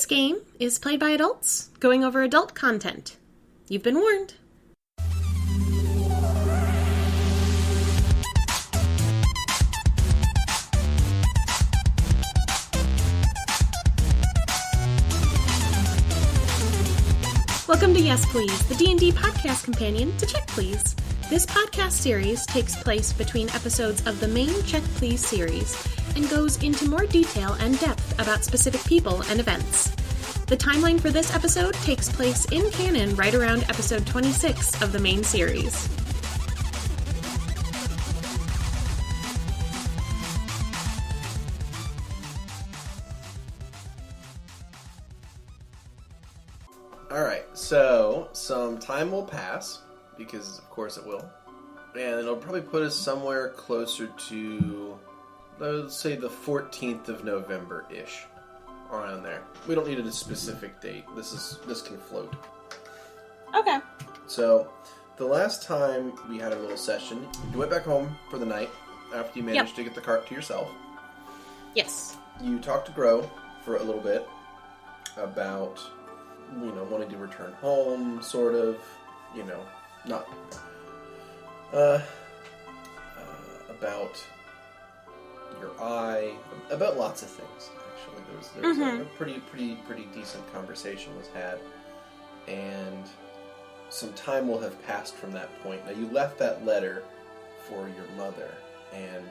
This game is played by adults, going over adult content. You've been warned. Welcome to Yes Please, the D&D podcast companion to Check Please. This podcast series takes place between episodes of the main Check Please series and goes into more detail and depth about specific people and events. The timeline for this episode takes place in canon right around episode 26 of the main series. Alright, so some time will pass, because of course it will, and it'll probably put us somewhere closer to, let's say, the 14th of November-ish, around there. We don't need a specific date. This can float. Okay. So, the last time we had a little session, you went back home for the night, after you managed to get the cart to yourself. Yes. You talked to Grow for a little bit about, wanting to return home, sort of, not, about your eye, about lots of things, actually. There was a pretty decent conversation was had, and some time will have passed from that point. Now, you left that letter for your mother, and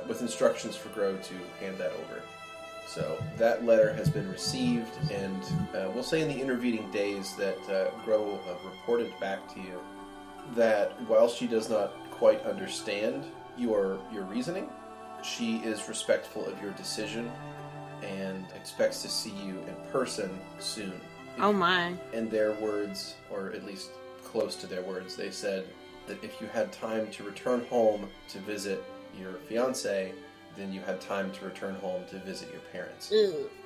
with instructions for Grow to hand that over. So that letter has been received, and we'll say in the intervening days that Grow will have reported back to you that while she does not quite understand your reasoning, she is respectful of your decision and expects to see you in person soon. Oh my. In their words, or at least close to their words, they said that if you had time to return home to visit your fiancé, then you had time to return home to visit your parents.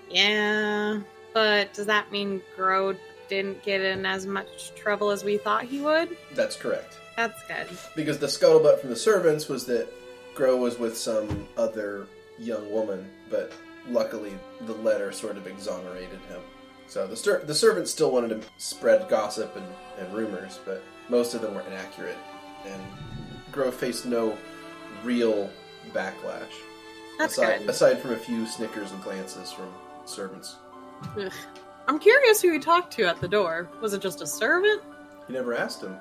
Yeah, but does that mean Grow didn't get in as much trouble as we thought he would? That's correct. That's good. Because the scuttlebutt from the servants was that Grow was with some other young woman, but luckily the letter sort of exonerated him. So the servants still wanted to spread gossip and rumors, but most of them were inaccurate, and Grow faced no real backlash. That's good. Aside from a few snickers and glances from servants. Ugh. I'm curious who he talked to at the door. Was it just a servant? You never asked him.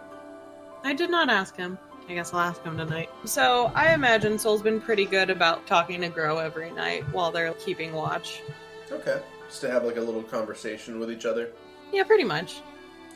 I did not ask him. I guess I'll ask him tonight. So, I imagine Soul's been pretty good about talking to Grow every night while they're keeping watch. Okay. Just to have like a little conversation with each other? Yeah, pretty much.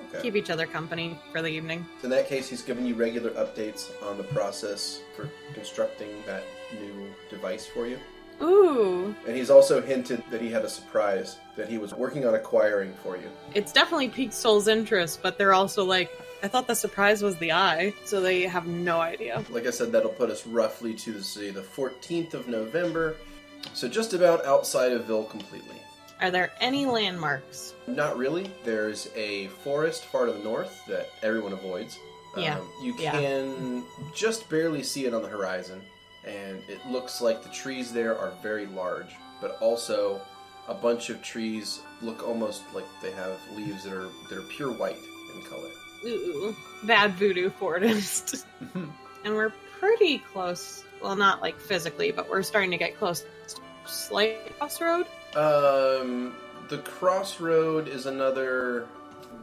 Okay. Keep each other company for the evening. In that case, he's giving you regular updates on the process for constructing that new device for you. Ooh. And he's also hinted that he had a surprise that he was working on acquiring for you. It's definitely piqued Soul's interest, but they're also like, I thought the surprise was the eye, so they have no idea. Like I said, that'll put us roughly to the 14th of November, so just about outside of Ville completely. Are there any landmarks? Not really. There's a forest far to the north that everyone avoids. Yeah. You can just barely see it on the horizon, and it looks like the trees there are very large, but also a bunch of trees look almost like they have leaves that are pure white in color. Ooh. Bad voodoo forest. And we're pretty close. Well, not like physically, but we're starting to get close to slight crossroad. The crossroad is another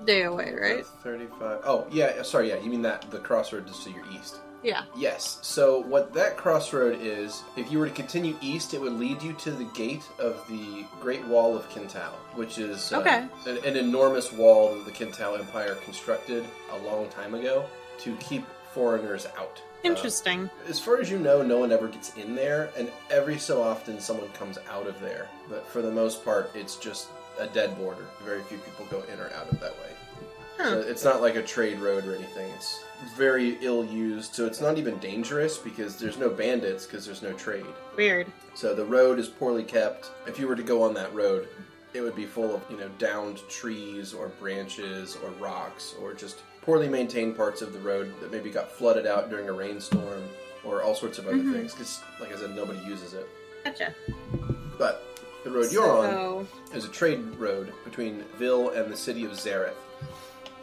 day away, right? 35. Oh, yeah, sorry, yeah, you mean that the crossroad is to your east. Yeah. Yes. So what that crossroad is, if you were to continue east, it would lead you to the gate of the Great Wall of Kintal, which is an enormous wall that the Kintal Empire constructed a long time ago to keep foreigners out. Interesting. As far as you know, no one ever gets in there, and every so often someone comes out of there. But for the most part, it's just a dead border. Very few people go in or out of that way. So it's not like a trade road or anything. It's very ill-used, so it's not even dangerous because there's no bandits because there's no trade. Weird. So the road is poorly kept. If you were to go on that road, it would be full of, downed trees or branches or rocks or just poorly maintained parts of the road that maybe got flooded out during a rainstorm or all sorts of other things because, like I said, nobody uses it. Gotcha. But The road you're on is a trade road between Ville and the city of Zareth.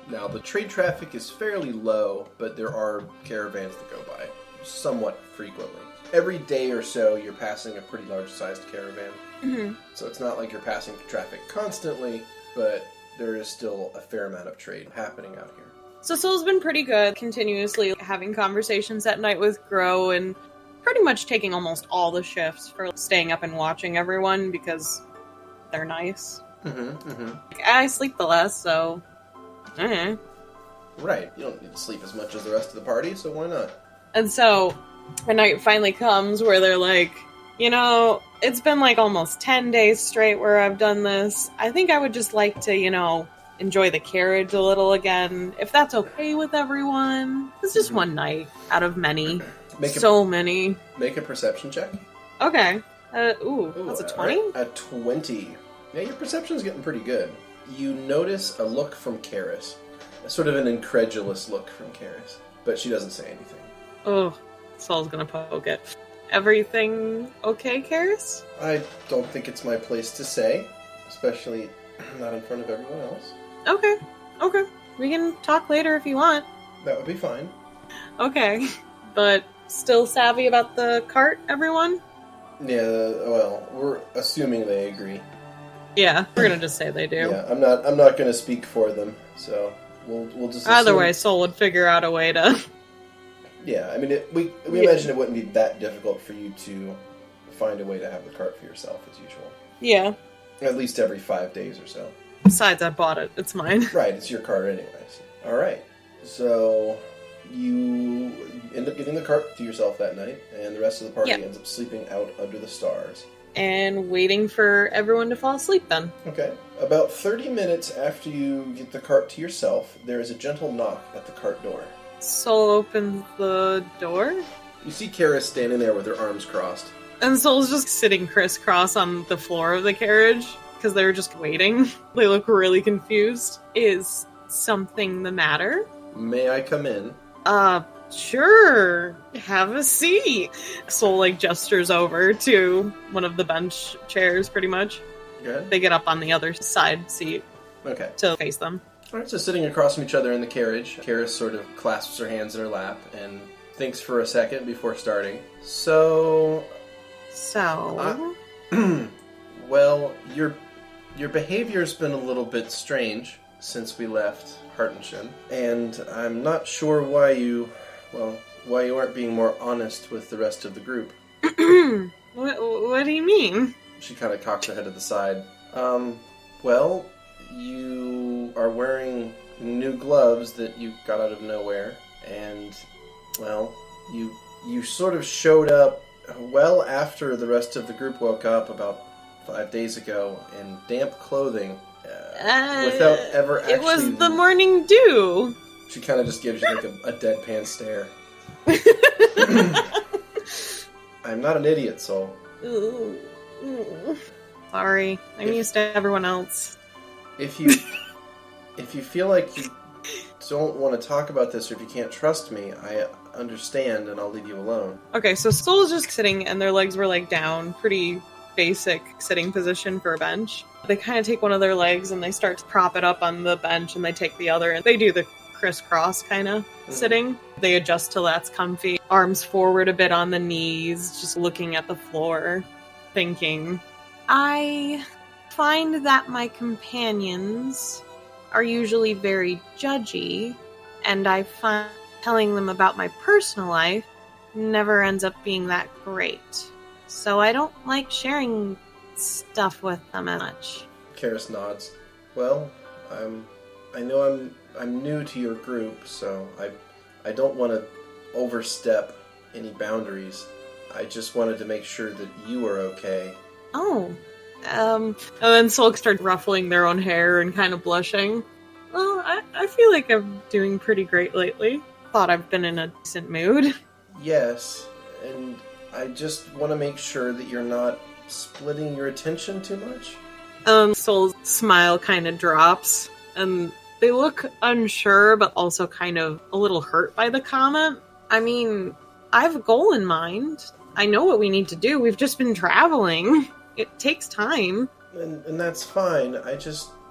Now, the trade traffic is fairly low, but there are caravans that go by somewhat frequently. Every day or so, you're passing a pretty large-sized caravan. Mm-hmm. So it's not like you're passing traffic constantly, but there is still a fair amount of trade happening out here. So Soul's been pretty good, continuously having conversations at night with Grow and pretty much taking almost all the shifts for staying up and watching everyone because they're nice. Mm-hmm, mm-hmm. I sleep the less, so... Right. You don't need to sleep as much as the rest of the party, so why not? And so, the night finally comes where they're like, you know, it's been like almost 10 days straight where I've done this. I think I would just like to, you know, enjoy the carriage a little again, if that's okay with everyone. It's just one night out of many. Many. Make a perception check. Okay. That's a 20? Right. A 20. Yeah, your perception's getting pretty good. You notice a look from Karis. Sort of an incredulous look from Karis. But she doesn't say anything. Oh, Saul's gonna poke it. Everything okay, Karis? I don't think it's my place to say. Especially not in front of everyone else. Okay. We can talk later if you want. That would be fine. Okay. But still savvy about the cart, everyone? Yeah, well, we're assuming they agree. Yeah, we're gonna just say they do. Yeah, I'm not gonna speak for them, so we'll just Either assume... way, Soul would figure out a way to... Yeah, I mean, we imagine it wouldn't be that difficult for you to find a way to have the cart for yourself, as usual. Yeah. At least every 5 days or so. Besides, I bought it. It's mine. Right, it's your cart anyways. Alright, so you end up getting the cart to yourself that night, and the rest of the party ends up sleeping out under the stars. And waiting for everyone to fall asleep then. Okay. About 30 minutes after you get the cart to yourself, there is a gentle knock at the cart door. Soul opens the door. You see Karis standing there with her arms crossed. And Soul's just sitting crisscross on the floor of the carriage, because they're just waiting. They look really confused. Is something the matter? May I come in? Sure. Have a seat. Soul, gestures over to one of the bench chairs, pretty much. Good. They get up on the other side seat. Okay. To face them. Alright, so sitting across from each other in the carriage, Karis sort of clasps her hands in her lap and thinks for a second before starting. So... well, your behavior's been a little bit strange since we left Hartenshin, and I'm not sure why you aren't being more honest with the rest of the group. What do you mean? She kind of cocks her head to the side. Well, you are wearing new gloves that you got out of nowhere, and, well, you sort of showed up well after the rest of the group woke up about 5 days ago in damp clothing, without ever actually... It was the morning dew! She kind of just gives you a deadpan stare. I'm not an idiot, Soul. Sorry, I'm used to everyone else. If you feel like you don't want to talk about this, or if you can't trust me, I understand, and I'll leave you alone. Okay, so Soul's just sitting, and their legs were down, pretty basic sitting position for a bench. They kind of take one of their legs, and they start to prop it up on the bench, and they take the other, and they do the crisscross kind of sitting. They adjust till that's comfy. Arms forward a bit on the knees, just looking at the floor, thinking. I find that my companions are usually very judgy, and I find telling them about my personal life never ends up being that great. So I don't like sharing stuff with them as much. Karis nods. Well, I know I'm new to your group, so I don't want to overstep any boundaries. I just wanted to make sure that you were okay. Oh. And then Sulk starts ruffling their own hair and kind of blushing. Well, I feel like I'm doing pretty great lately. Thought I've been in a decent mood. Yes, and I just want to make sure that you're not splitting your attention too much. Soul's smile kind of drops, and they look unsure, but also kind of a little hurt by the comment. I mean, I have a goal in mind. I know what we need to do. We've just been traveling. it takes time. And that's fine.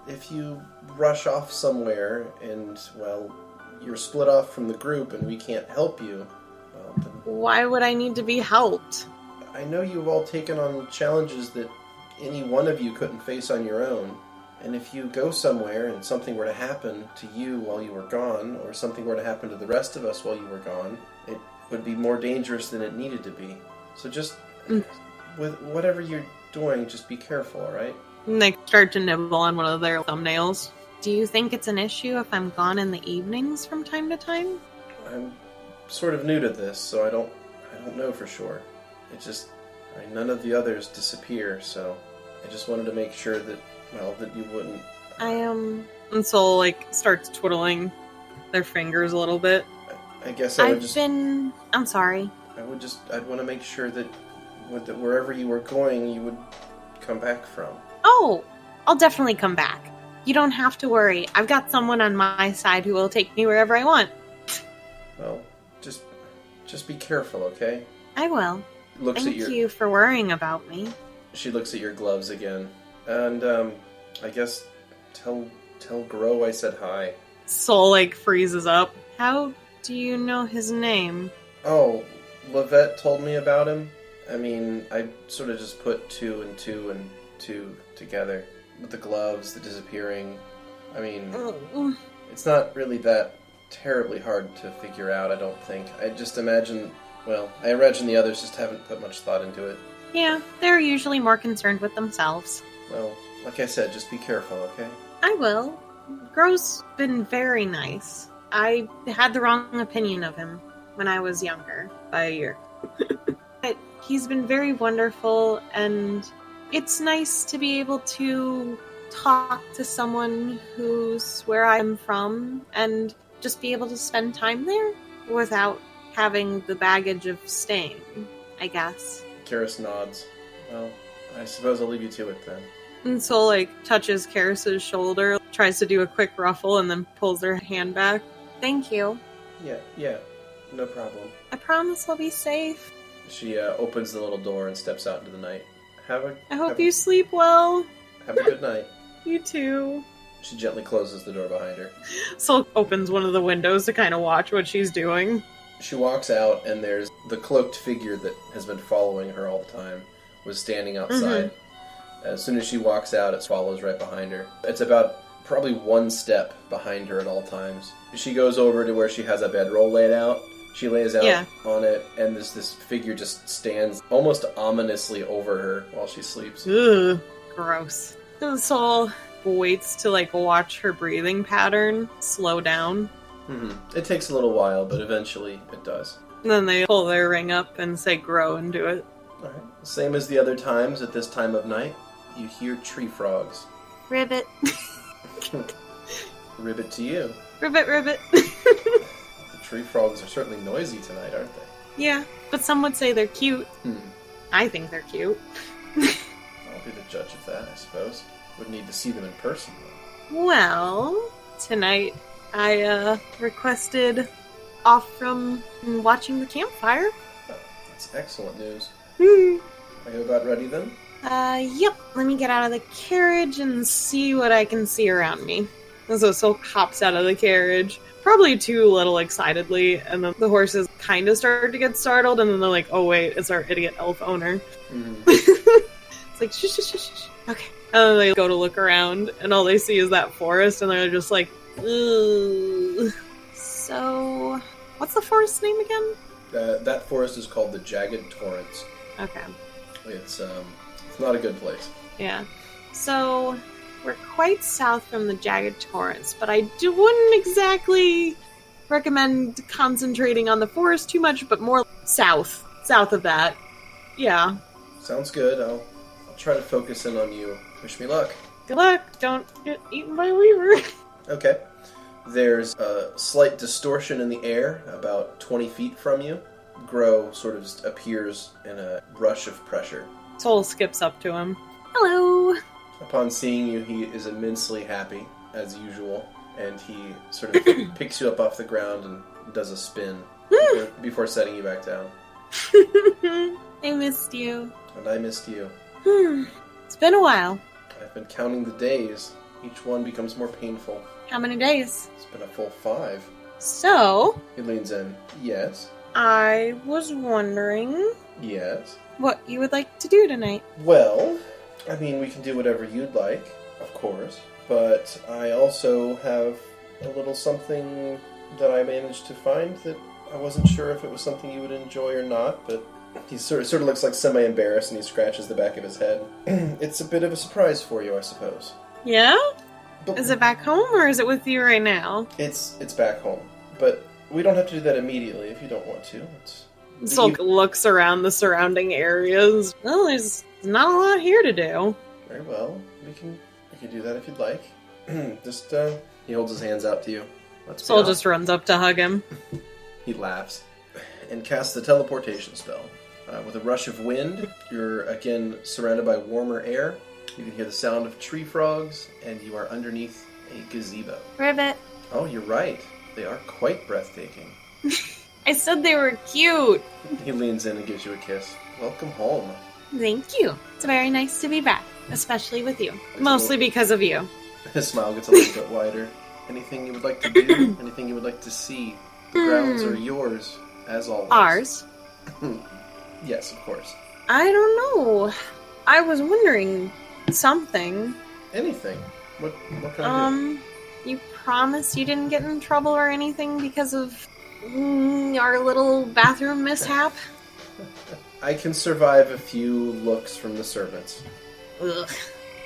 If you rush off somewhere and, well, you're split off from the group and we can't help you, well, then Why would I need to be helped? I know you've all taken on challenges that any one of you couldn't face on your own. And if you go somewhere and something were to happen to you while you were gone, or something were to happen to the rest of us while you were gone, it would be more dangerous than it needed to be. So just, with whatever you're doing, just be careful, alright? And they start to nibble on one of their thumbnails. Do you think it's an issue if I'm gone in the evenings from time to time? I'm sort of new to this, so I don't know for sure. None of the others disappear, so I just wanted to make sure that you wouldn't. And Soul, starts twiddling their fingers a little bit. I guess I'm sorry. I'd want to make sure that wherever you were going, you would come back from. Oh, I'll definitely come back. You don't have to worry. I've got someone on my side who will take me wherever I want. Well, just be careful, okay? I will. Thank you for worrying about me. She looks at your gloves again. And, I guess, tell Grow I said hi. Soul, freezes up. How do you know his name? Oh, Lavette told me about him. I mean, I sort of just put two and two together. With the gloves, the disappearing. I mean, it's not really that terribly hard to figure out, I don't think. I imagine the others just haven't put much thought into it. Yeah, they're usually more concerned with themselves. Well, like I said, just be careful, okay? I will. Grow's been very nice. I had the wrong opinion of him when I was younger, by a year. But he's been very wonderful, and it's nice to be able to talk to someone who's where I'm from, and just be able to spend time there without having the baggage of staying, I guess. Karis nods. Well, I suppose I'll leave you to it then. And Soul, touches Karis's shoulder, tries to do a quick ruffle, and then pulls her hand back. Thank you. Yeah, no problem. I promise I'll be safe. She opens the little door and steps out into the night. I hope you sleep well. Have a good night. You too. She gently closes the door behind her. Soul opens one of the windows to kind of watch what she's doing. She walks out, and there's the cloaked figure that has been following her all the time, was standing outside. Mm-hmm. As soon as she walks out, it follows right behind her. It's about probably one step behind her at all times. She goes over to where she has a bedroll laid out. She lays out on it, and this figure just stands almost ominously over her while she sleeps. Ugh, gross. And Soul waits to watch her breathing pattern slow down. Mm-hmm. It takes a little while, but eventually it does. And then they pull their ring up and say grow and do it. Alright. Same as the other times at this time of night, you hear tree frogs. Ribbit. Ribbit to you. Ribbit, ribbit. The tree frogs are certainly noisy tonight, aren't they? Yeah, but some would say they're cute. I think they're cute. I'll be the judge of that, I suppose. Would need to see them in person, though. Well, tonight I requested off from watching the campfire. Oh, that's excellent news. Hmm. Are you about ready then? Yep. Let me get out of the carriage and see what I can see around me. And so Silk hops out of the carriage, probably too little excitedly, and then the horses kind of start to get startled, and then they're like, oh wait, it's our idiot elf owner. Mm. It's like, shh, shh, shh, shh. Okay. And then they go to look around, and all they see is that forest, and they're just like, ugh. So, what's the forest name again? That forest is called the Jagged Torrents. Okay. It's not a good place. Yeah. So, we're quite south from the Jagged Torrents, but I wouldn't exactly recommend concentrating on the forest too much, but more south. South of that. Yeah. Sounds good. I'll try to focus in on you. Wish me luck. Good luck. Don't get eaten by a weaver. Okay. There's a slight distortion in the air about 20 feet from you. Grow sort of just appears in a rush of pressure. Soul skips up to him. Hello. Upon seeing you, he is immensely happy, as usual, and he sort of picks you up off the ground and does a spin before setting you back down. I missed you. And I missed you. It's been a while. I've been counting the days. Each one becomes more painful. How many days? It's been a full 5. So, He leans in. Yes. I was wondering Yes. what you would like to do tonight. Well, I mean, we can do whatever you'd like, of course. But I also have a little something that I managed to find that I wasn't sure if it was something you would enjoy or not, but he sort of looks like semi-embarrassed and he scratches the back of his head. It's a bit of a surprise for you, I suppose. Yeah? But Is it back home or is it with you right now? It's back home. But we don't have to do that immediately if you don't want to. Sulk looks around the surrounding areas. Well, there's not a lot here to do. Very well. We can do that if you'd like. Just, he holds his hands out to you. Sol just runs up to hug him. He laughs and casts the teleportation spell. With a rush of wind, you're again surrounded by warmer air. You can hear the sound of tree frogs, and you are underneath a gazebo. Ribbit. Oh, you're right. They are quite breathtaking. I said they were cute. He leans in and gives you a kiss. Welcome home. Thank you. It's very nice to be back, especially with you. Mostly because of you. His smile gets a little bit wider. Anything you would like to do? Anything you would like to see? The grounds are yours, as always. Ours? Yes, of course. I don't know. I was wondering something. Anything. What can I do? You promise you didn't get in trouble or anything because of our little bathroom mishap? I can survive a few looks from the servants. Ugh.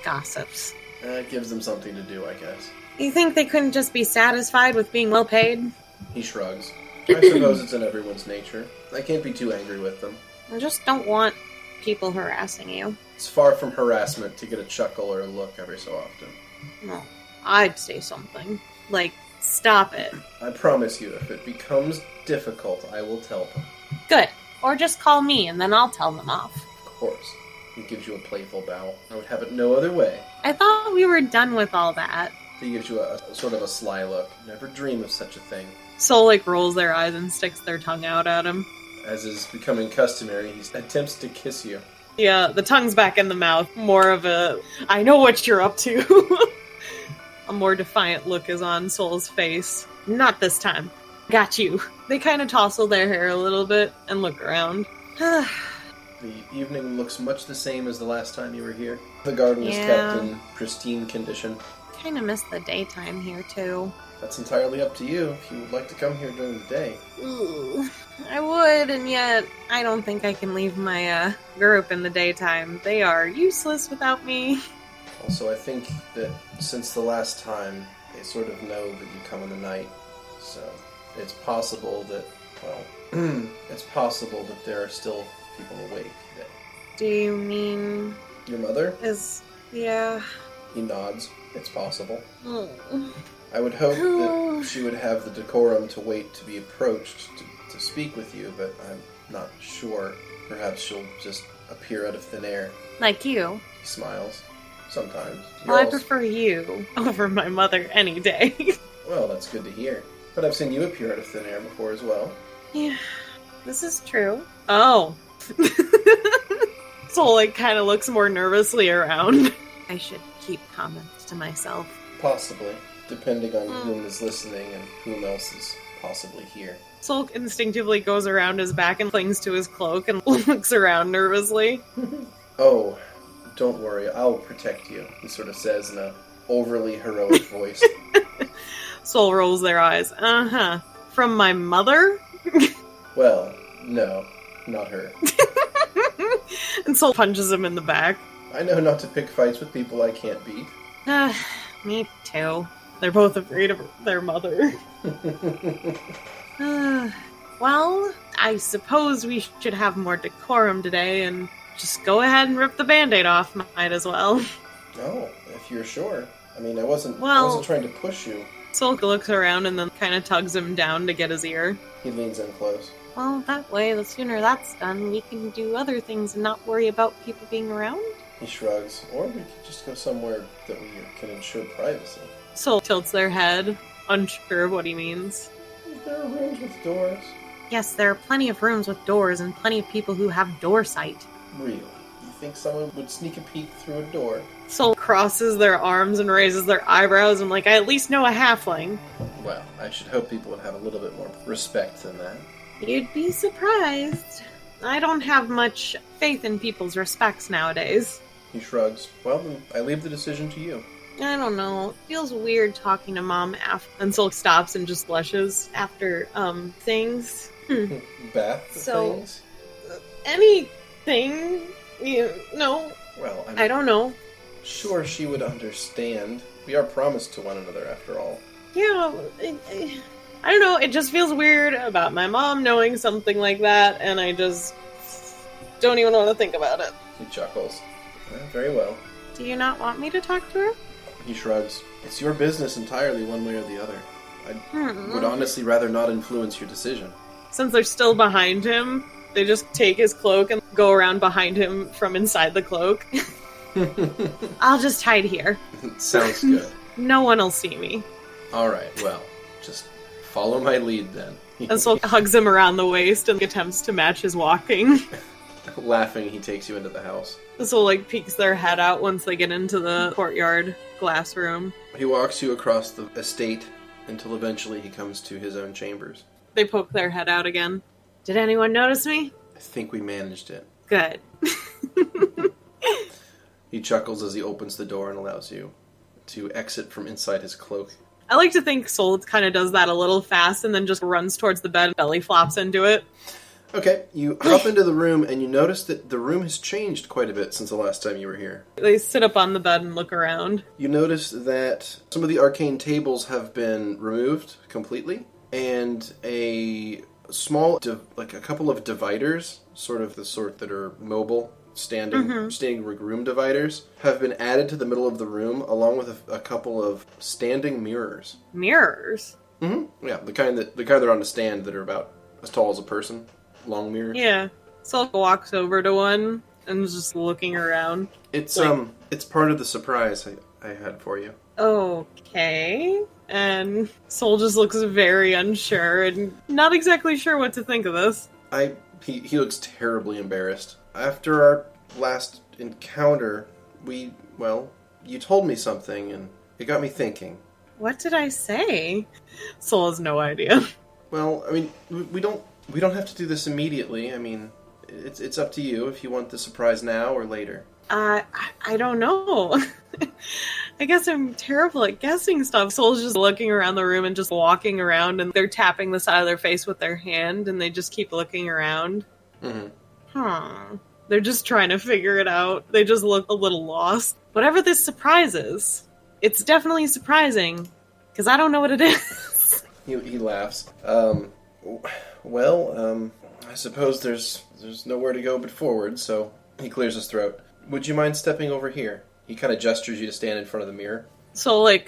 Gossips. It gives them something to do, I guess. You think they couldn't just be satisfied with being well paid? He shrugs. I suppose it's in everyone's nature. I can't be too angry with them. I just don't want people harassing you. It's far from harassment to get a chuckle or a look every so often. No, I'd say something. Like, stop it. I promise you, if it becomes difficult, I will tell them. Good. Or just call me and then I'll tell them off. Of course. He gives you a playful bow. I would have it no other way. I thought we were done with all that. He gives you a sort of a sly look. Never dream of such a thing. Sol, rolls their eyes and sticks their tongue out at him. As is becoming customary, he attempts to kiss you. Yeah, the tongue's back in the mouth. More of a, I know what you're up to. A more defiant look is on Sol's face. Not this time. Got you. They kind of tousle their hair a little bit and look around. The evening looks much the same as the last time you were here. The garden is kept in pristine condition. Kind of miss the daytime here, too. That's entirely up to you, if you would like to come here during the day. Ooh, I would, and yet I don't think I can leave my group in the daytime. They are useless without me. Also, I think that since the last time, they sort of know that you come in the night. So, it's possible that, well, it's possible that there are still people awake today. Do you mean... Your mother? Yeah. He nods. It's possible. Oh. I would hope that she would have the decorum to wait to be approached to speak with you, but I'm not sure. Perhaps she'll just appear out of thin air. Like you. He smiles. Sometimes. Well, I prefer you over my mother any day. Well, that's good to hear. But I've seen you appear out of thin air before as well. Yeah, this is true. Oh. Sol, kind of looks more nervously around. I should keep comments to myself. Possibly. Depending on whom is listening and whom else is possibly here. Sol instinctively goes around his back and clings to his cloak and looks around nervously. Oh, don't worry, I'll protect you, he sort of says in a overly heroic voice. Sol rolls their eyes. Uh-huh. From my mother? Well, no, not her. And Sol punches him in the back. I know not to pick fights with people I can't beat. Me too. They're both afraid of their mother. Well, I suppose we should have more decorum today and just go ahead and rip the Band-Aid off. Might as well. Oh, if you're sure. I mean, I wasn't trying to push you. Sulk looks around and then kind of tugs him down to get his ear. He leans in close. Well, that way, the sooner that's done, we can do other things and not worry about people being around. He shrugs. Or we could just go somewhere that we can ensure privacy. Sol tilts their head, unsure of what he means. There are rooms with doors. Yes, there are plenty of rooms with doors and plenty of people who have door sight. Really? You think someone would sneak a peek through a door. Soul crosses their arms and raises their eyebrows. I'm like, I at least know a halfling. Well, I should hope people would have a little bit more respect than that. You'd be surprised. I don't have much faith in people's respects nowadays. He shrugs. Well, then I leave the decision to you. I don't know. It feels weird talking to Mom and Soul stops and just blushes after, things. Bath things? Anything, you know. Well, I don't know. Sure she would understand. We are promised to one another, after all. Yeah, I don't know. It just feels weird about my mom knowing something like that, and I just don't even want to think about it. He chuckles. Very well. Do you not want me to talk to her? He shrugs. It's your business entirely, one way or the other. I would honestly rather not influence your decision. Since they're still behind him, they just take his cloak and go around behind him from inside the cloak. I'll just hide here. Sounds good. No one will see me. Alright, well, just follow my lead then. And so hugs him around the waist and attempts to match his walking. Laughing, he takes you into the house. So peeks their head out once they get into the courtyard glass room. He walks you across the estate until eventually he comes to his own chambers. They poke their head out again. Did anyone notice me? I think we managed it. Good. He chuckles as he opens the door and allows you to exit from inside his cloak. I like to think Soul kind of does that a little fast and then just runs towards the bed and belly flops into it. Okay, you hop into the room and you notice that the room has changed quite a bit since the last time you were here. They sit up on the bed and look around. You notice that some of the arcane tables have been removed completely, and a small, a couple of dividers, sort of the sort that are mobile, standing room dividers, have been added to the middle of the room, along with a couple of standing mirrors. Mirrors? Mm-hmm. Yeah, the kind that are on a stand that are about as tall as a person. Long mirrors. Yeah. Soul walks over to one and is just looking around. It's part of the surprise I had for you. Okay. And Soul just looks very unsure and not exactly sure what to think of this. He looks terribly embarrassed. After our last encounter, you told me something and it got me thinking. What did I say? Soul has no idea. Well, I mean, we don't have to do this immediately. I mean, it's up to you if you want the surprise now or later. I don't know. I guess I'm terrible at guessing stuff. Soul's just looking around the room and just walking around, and they're tapping the side of their face with their hand, and they just keep looking around. Mm-hmm. They're just trying to figure it out. They just look a little lost. Whatever this surprise is, it's definitely surprising, because I don't know what it is. He laughs. I suppose there's nowhere to go but forward, so he clears his throat. Would you mind stepping over here? He kind of gestures you to stand in front of the mirror. So, their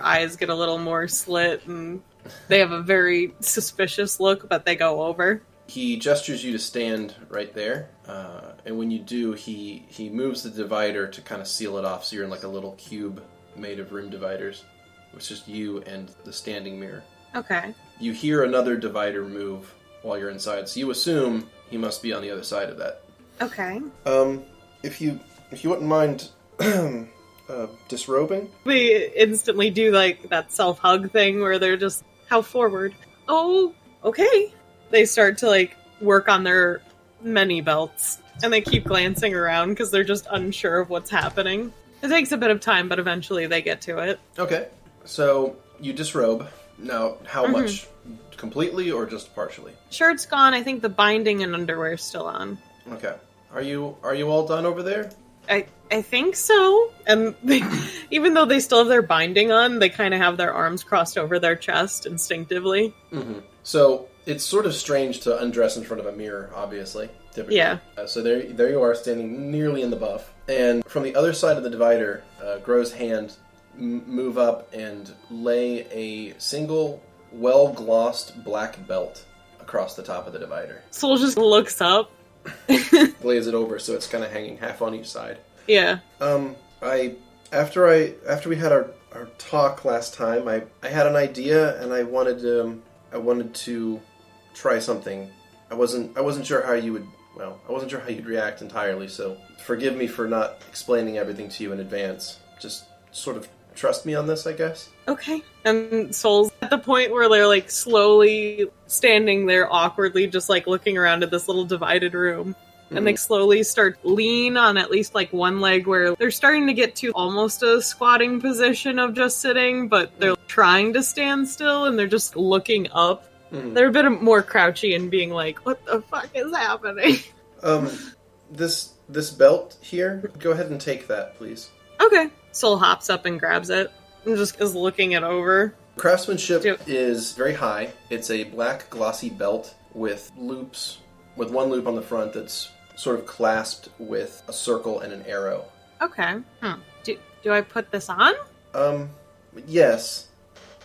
eyes get a little more slit, and they have a very suspicious look, but they go over. He gestures you to stand right there, and when you do, he moves the divider to kind of seal it off, so you're in a little cube made of room dividers. It's just you and the standing mirror. Okay. You hear another divider move while you're inside, so you assume he must be on the other side of that. Okay. If you wouldn't mind disrobing? They instantly do that self-hug thing where they're just, how forward? Oh, okay. They start to work on their many belts, and they keep glancing around because they're just unsure of what's happening. It takes a bit of time, but eventually they get to it. Okay. So you disrobe. Now, how much? Completely or just partially? Shirt's gone. I think the binding and underwear's still on. Okay. Are you all done over there? I think so. And even though they still have their binding on, they kind of have their arms crossed over their chest instinctively. Mm-hmm. So it's sort of strange to undress in front of a mirror, obviously. Typically. Yeah. So there you are, standing nearly in the buff. And from the other side of the divider, Gro's hand move up and lay a single, well-glossed black belt across the top of the divider. Soul just looks up. Lays it over so it's kind of hanging half on each side. Yeah. After we had our talk last time, I had an idea and I wanted to try something. I wasn't sure how you well, I wasn't sure how you'd react entirely, so forgive me for not explaining everything to you in advance. Just sort of trust me on this, I guess. Okay. And Soul's at the point where they're, like, slowly standing there awkwardly, just, like, looking around at this little divided room. And they slowly start lean on at least, like, one leg where they're starting to get to almost a squatting position of just sitting, but they're trying to stand still, and they're just looking up. They're a bit more crouchy and being like, what the fuck is happening? This belt here, go ahead and take that, please. Okay. Soul hops up and grabs it and just is looking it over. Craftsmanship is very high. It's a black glossy belt with loops, with one loop on the front that's sort of clasped with a circle and an arrow. Okay. Do I put this on? Yes.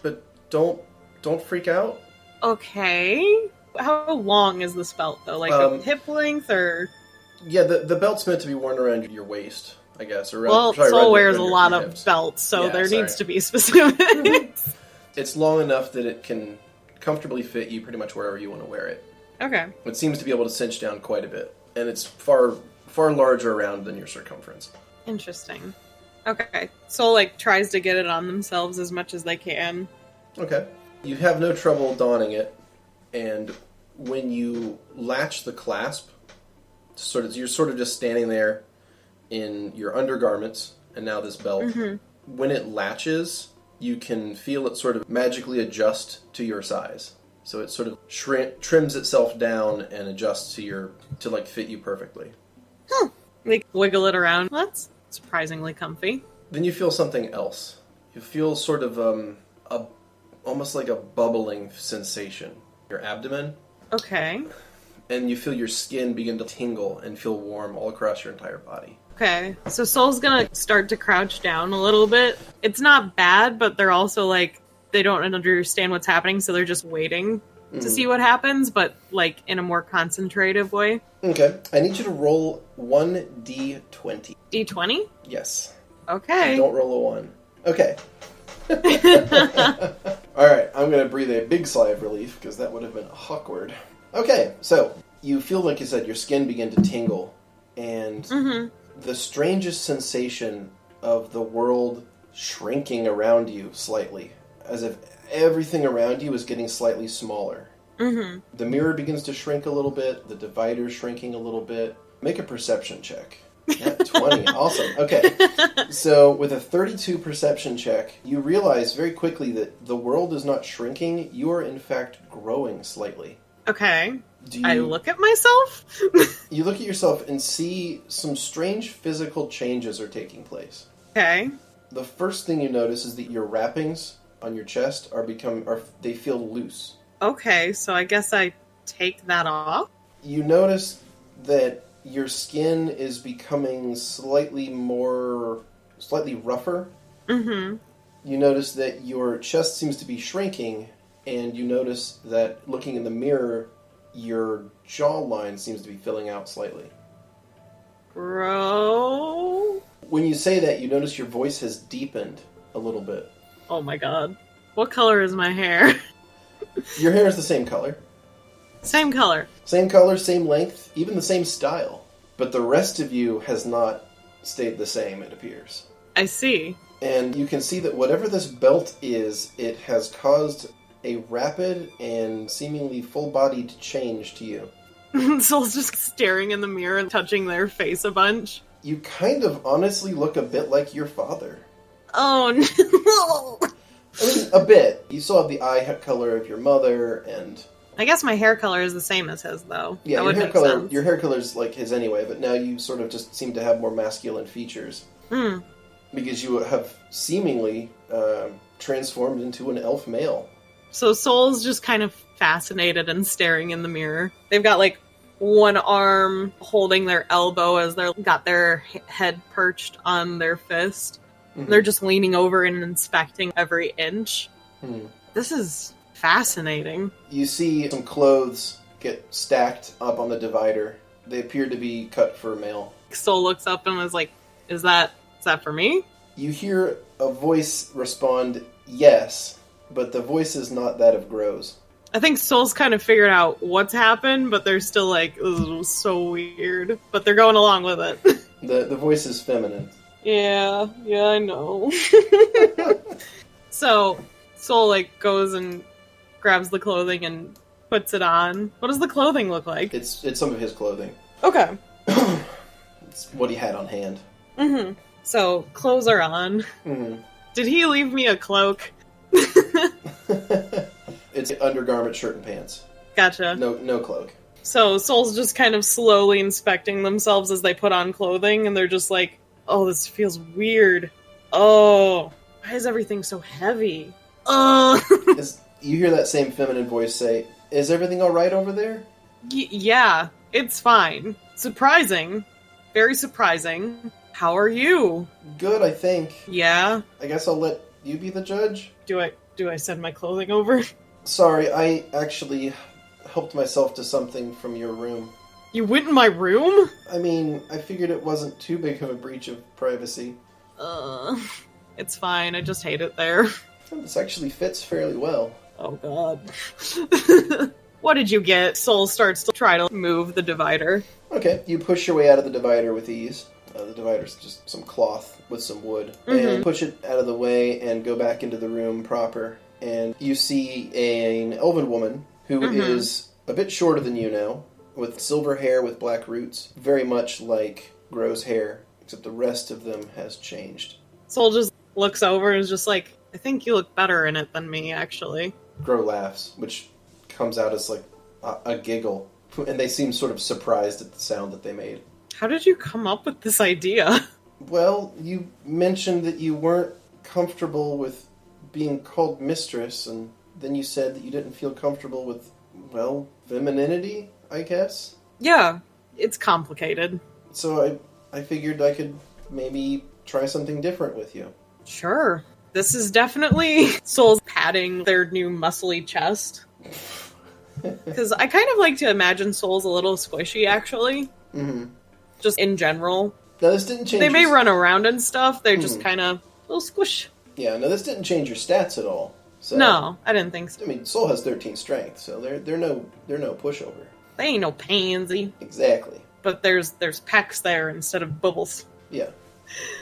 But don't freak out. Okay. How long is this belt, though? Like a hip length, or...? Yeah, the belt's meant to be worn around your waist, I guess. Or well, Soul wears a lot of belts, so there needs to be specific. It's long enough that it can comfortably fit you pretty much wherever you want to wear it. Okay. It seems to be able to cinch down quite a bit, and it's far larger around than your circumference. Interesting. Okay. Soul, like, tries to get it on themselves as much as they can. Okay. You have no trouble donning it, and when you latch the clasp, you're sort of just standing there in your undergarments, and now this belt. Mm-hmm. When it latches, you can feel it sort of magically adjust to your size. So it sort of trims itself down and adjusts to like fit you perfectly. They wiggle it around. That's surprisingly comfy. Then you feel something else. You feel sort of almost like a bubbling sensation. Your abdomen. Okay. And you feel your skin begin to tingle and feel warm all across your entire body. Okay, so Soul's gonna start to crouch down a little bit. It's not bad, but they're also like, they don't understand what's happening, so they're just waiting to see what happens, but like in a more concentrative way. Okay, I need you to roll 1d20. D20? Yes. Okay. Don't roll a 1. Okay. Alright, I'm going to breathe a big sigh of relief, because that would have been awkward. Okay, so you feel, like you said, your skin begin to tingle, and the strangest sensation of the world shrinking around you slightly, as if everything around you is getting slightly smaller. The mirror begins to shrink a little bit, the divider's shrinking a little bit. Make a perception check. At 20. Awesome. Okay. So with a 32 perception check, you realize very quickly that the world is not shrinking, you are in fact growing slightly. Okay. I look at myself? You look at yourself and see some strange physical changes are taking place. Okay. The first thing you notice is that your wrappings on your chest they feel loose. Okay, so I guess I take that off. You notice that your skin is becoming slightly rougher. You notice that your chest seems to be shrinking, and you notice that looking in the mirror, your jawline seems to be filling out slightly. Bro. When you say that, you notice your voice has deepened a little bit. Oh my god. What color is my hair? Your hair is the same color. Same color. Same color, same length, even the same style. But the rest of you has not stayed the same, it appears. I see. And you can see that whatever this belt is, it has caused a rapid and seemingly full-bodied change to you. Soul's just staring in the mirror and touching their face a bunch. You kind of honestly look a bit like your father. Oh no! I mean, a bit. You still have the eye color of your mother, and... I guess my hair color is the same as his, though. Yeah, your hair color is like his anyway, but now you sort of just seem to have more masculine features. Because you have seemingly transformed into an elf male. So Soul's just kind of fascinated and staring in the mirror. They've got, like, one arm holding their elbow as they've got their head perched on their fist. They're just leaning over and inspecting every inch. This is fascinating. You see some clothes get stacked up on the divider. They appear to be cut for a male. Soul looks up and is like, is that for me? You hear a voice respond, yes, but the voice is not that of Grows. I think Soul's kind of figured out what's happened, but they're still like, this was so weird. But they're going along with it. The voice is feminine. Yeah, I know. So, Soul, like, goes and grabs the clothing and puts it on. What does the clothing look like? It's some of his clothing. Okay. It's what he had on hand. Mm-hmm. So, clothes are on. Mm-hmm. Did he leave me a cloak? It's undergarment, shirt, and pants. Gotcha. No cloak. So, Soul's just kind of slowly inspecting themselves as they put on clothing, and they're just like, oh, this feels weird. Oh, why is everything so heavy? You hear that same feminine voice say, is everything alright over there? Yeah, it's fine. Surprising. Very surprising. How are you? Good, I think. Yeah? I guess I'll let you be the judge? Do I send my clothing over? Sorry, I actually helped myself to something from your room. You went in my room? I mean, I figured it wasn't too big of a breach of privacy. It's fine. I just hate it there. This actually fits fairly well. Oh, God. What did you get? Soul starts to try to move the divider. Okay, you push your way out of the divider with ease. The divider's just some cloth with some wood. Mm-hmm. And push it out of the way and go back into the room proper. And you see an elven woman who is a bit shorter than you now, with silver hair with black roots, very much like Gro's hair, except the rest of them has changed. Soul just looks over and is just like, I think you look better in it than me, actually. Gro laughs, which comes out as like a giggle, and they seem sort of surprised at the sound that they made. How did you come up with this idea? Well, you mentioned that you weren't comfortable with being called mistress, and then you said that you didn't feel comfortable with, well, femininity, I guess? Yeah, it's complicated. So I figured I could maybe try something different with you. Sure. This is definitely Soul's patting their new muscly chest. Because I kind of like to imagine Soul's a little squishy, actually. Mm-hmm. Just in general. Now, this didn't change. They may run around and stuff. They're just kind of a little squish. Yeah, no, this didn't change your stats at all. So, no, I didn't think so. I mean, Soul has 13 strength, so they're no pushover. They ain't no pansy. Exactly. But there's pecs there instead of bubbles. Yeah.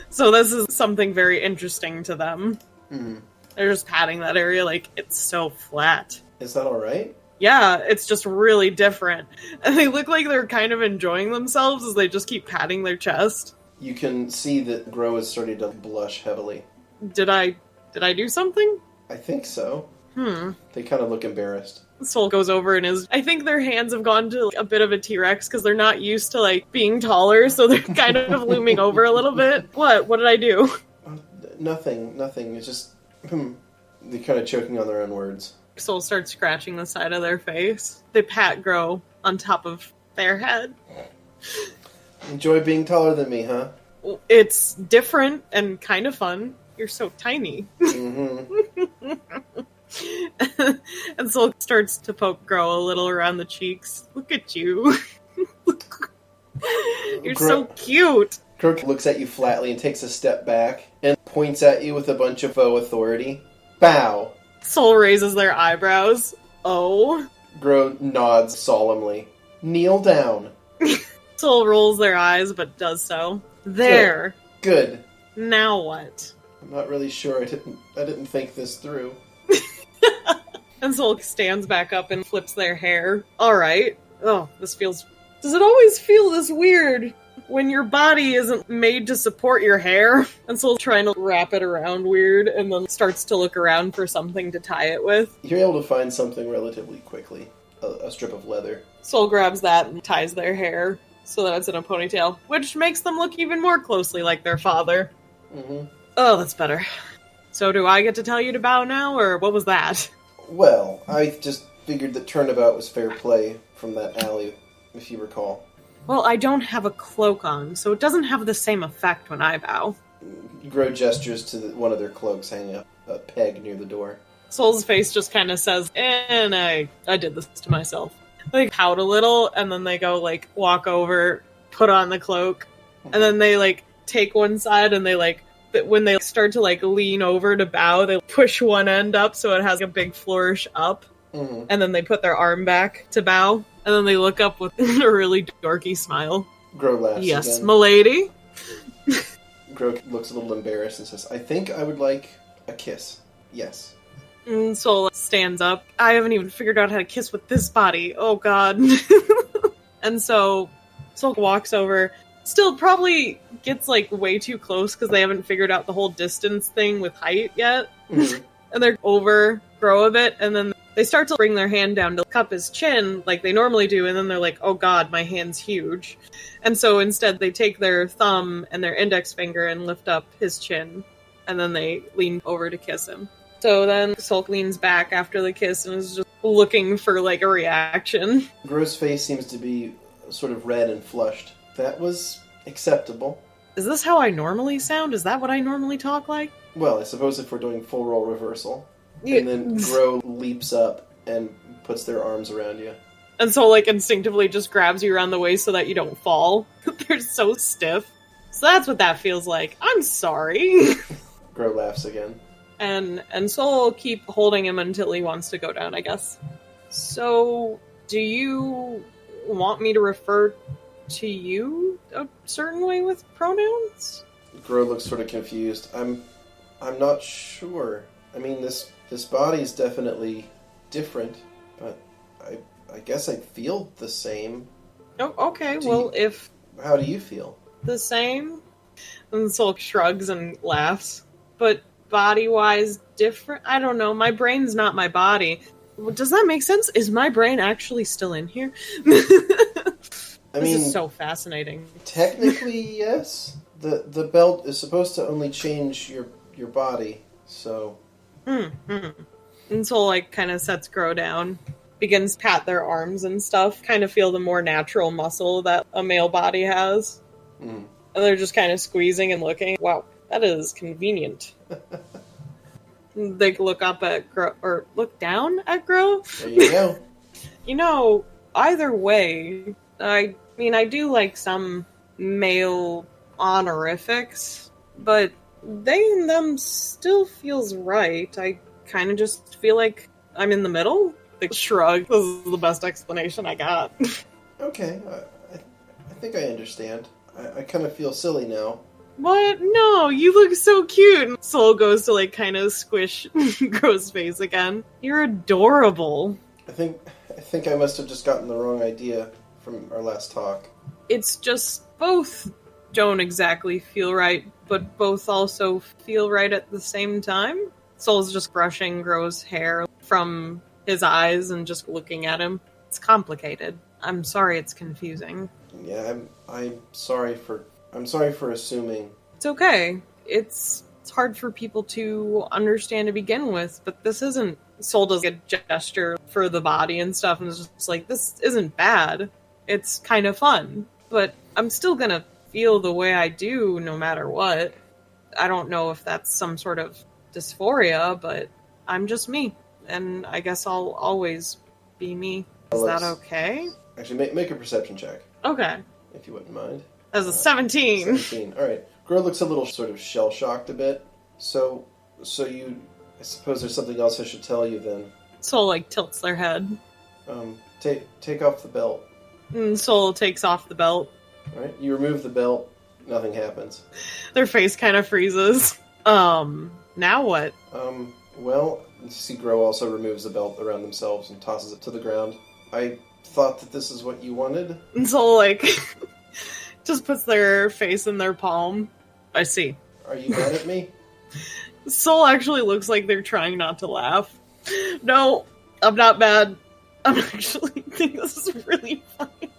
So this is something very interesting to them. Mm-hmm. They're just patting that area like it's so flat. Is that alright? Yeah, it's just really different. And they look like they're kind of enjoying themselves as they just keep patting their chest. You can see that Gro is starting to blush heavily. Did I do something? I think so. They kind of look embarrassed. Soul goes over and I think their hands have gone to a bit of a T-Rex because they're not used to like being taller, so they're kind of looming over a little bit. What did I do? Nothing. It's just, they're kind of choking on their own words. Soul starts scratching the side of their face. They pat Gro on top of their head. Enjoy being taller than me, huh? It's different and kind of fun. You're so tiny. Mm-hmm. And Soul starts to poke Gro a little around the cheeks. Look at you. You're so cute. Gro looks at you flatly and takes a step back and points at you with a bunch of faux authority. Bow. Soul raises their eyebrows. Oh. Gro nods solemnly. Kneel down. Soul rolls their eyes, but does so. There. Good. Now what? I'm not really sure. I didn't think this through. And Soul stands back up and flips their hair. Alright. Oh, this feels... Does it always feel this weird when your body isn't made to support your hair? And Soul's trying to wrap it around weird and then starts to look around for something to tie it with. You're able to find something relatively quickly. A strip of leather. Soul grabs that and ties their hair so that it's in a ponytail, which makes them look even more closely like their father. Mm-hmm. Oh, that's better. So do I get to tell you to bow now, or what was that? Well, I just figured that turnabout was fair play from that alley, if you recall. Well, I don't have a cloak on, so it doesn't have the same effect when I bow. Gro gestures to one of their cloaks hanging up a peg near the door. Soul's face just kind of says, and I did this to myself. They pout a little, and then they go, like, walk over, put on the cloak, and then they, like, take one side, and they, like, when they start to, like, lean over to bow, they push one end up so it has a big flourish up. Mm-hmm. And then they put their arm back to bow, and then they look up with a really dorky smile. Grow laughs Yes, again. milady. Grow looks a little embarrassed and says, I think I would like a kiss. Yes. And Sol stands up. I haven't even figured out how to kiss with this body. Oh, God. And so Sol walks over. Still probably gets, like, way too close because they haven't figured out the whole distance thing with height yet. Mm-hmm. And they're over Grow a bit, and then they start to bring their hand down to cup his chin like they normally do, and then they're like, oh god, my hand's huge. And so instead they take their thumb and their index finger and lift up his chin, and then they lean over to kiss him. So then Sulk leans back after the kiss and is just looking for like a reaction. Grow's face seems to be sort of red and flushed. That was acceptable. Is this how I normally sound? Is that what I normally talk like? Well, I suppose if we're doing full role reversal. Yeah. And then Grow leaps up and puts their arms around you. And so, like, instinctively just grabs you around the waist so that you don't fall. They're so stiff. So that's what that feels like. I'm sorry. Grow laughs again. And Sol will keep holding him until he wants to go down, I guess. So, do you want me to refer to you a certain way with pronouns? Grow looks sort of confused. I'm not sure. I mean, this body is definitely different, but I guess I feel the same. Oh, okay. Well, if How do you feel? the same, and Sol shrugs and laughs. But body-wise, different? I don't know. My brain's not my body. Does that make sense? Is my brain actually still in here? This is so fascinating. Technically, yes. The belt is supposed to only change your body, so... And Sol, like, kind of sets Grow down, begins to pat their arms and stuff, kind of feel the more natural muscle that a male body has. Mm. And they're just kind of squeezing and looking. Wow, that is convenient. They look up at Grow, or look down at Grow. There you go. You know, either way, I mean, I do like some male honorifics, but they and them still feels right. I kind of just feel like I'm in the middle. Like, shrug. This is the best explanation I got. Okay, I think I understand. I kind of feel silly now. What? No, you look so cute. And Sol goes to, like, kind of squish Grow's face again. You're adorable. I think I must have just gotten the wrong idea from our last talk. It's just both don't exactly feel right, but both also feel right at the same time. Sol's just brushing Grow's hair from his eyes and just looking at him. It's complicated. I'm sorry it's confusing. Yeah, I'm sorry for assuming. It's okay. It's hard for people to understand to begin with, but this isn't... Sol does a gesture for the body and stuff, and it's just like, this isn't bad. It's kind of fun. But I'm still gonna feel the way I do no matter what. I don't know if that's some sort of dysphoria, but I'm just me. And I guess I'll always be me. Is that okay? Actually, make a perception check, Okay. if you wouldn't mind. As a 17. 17. All right. Grow looks a little sort of shell-shocked a bit. So you... I suppose there's something else I should tell you then. Sol, like, tilts their head. Take off the belt. And Sol takes off the belt. All right? You remove the belt, nothing happens. Their face kind of freezes. Now what? Well, you see Grow also removes the belt around themselves and tosses it to the ground. I thought that this is what you wanted. And Sol, like, just puts their face in their palm. I see. Are you mad at me? Sol actually looks like they're trying not to laugh. No, I'm not mad. I'm actually think this is really funny.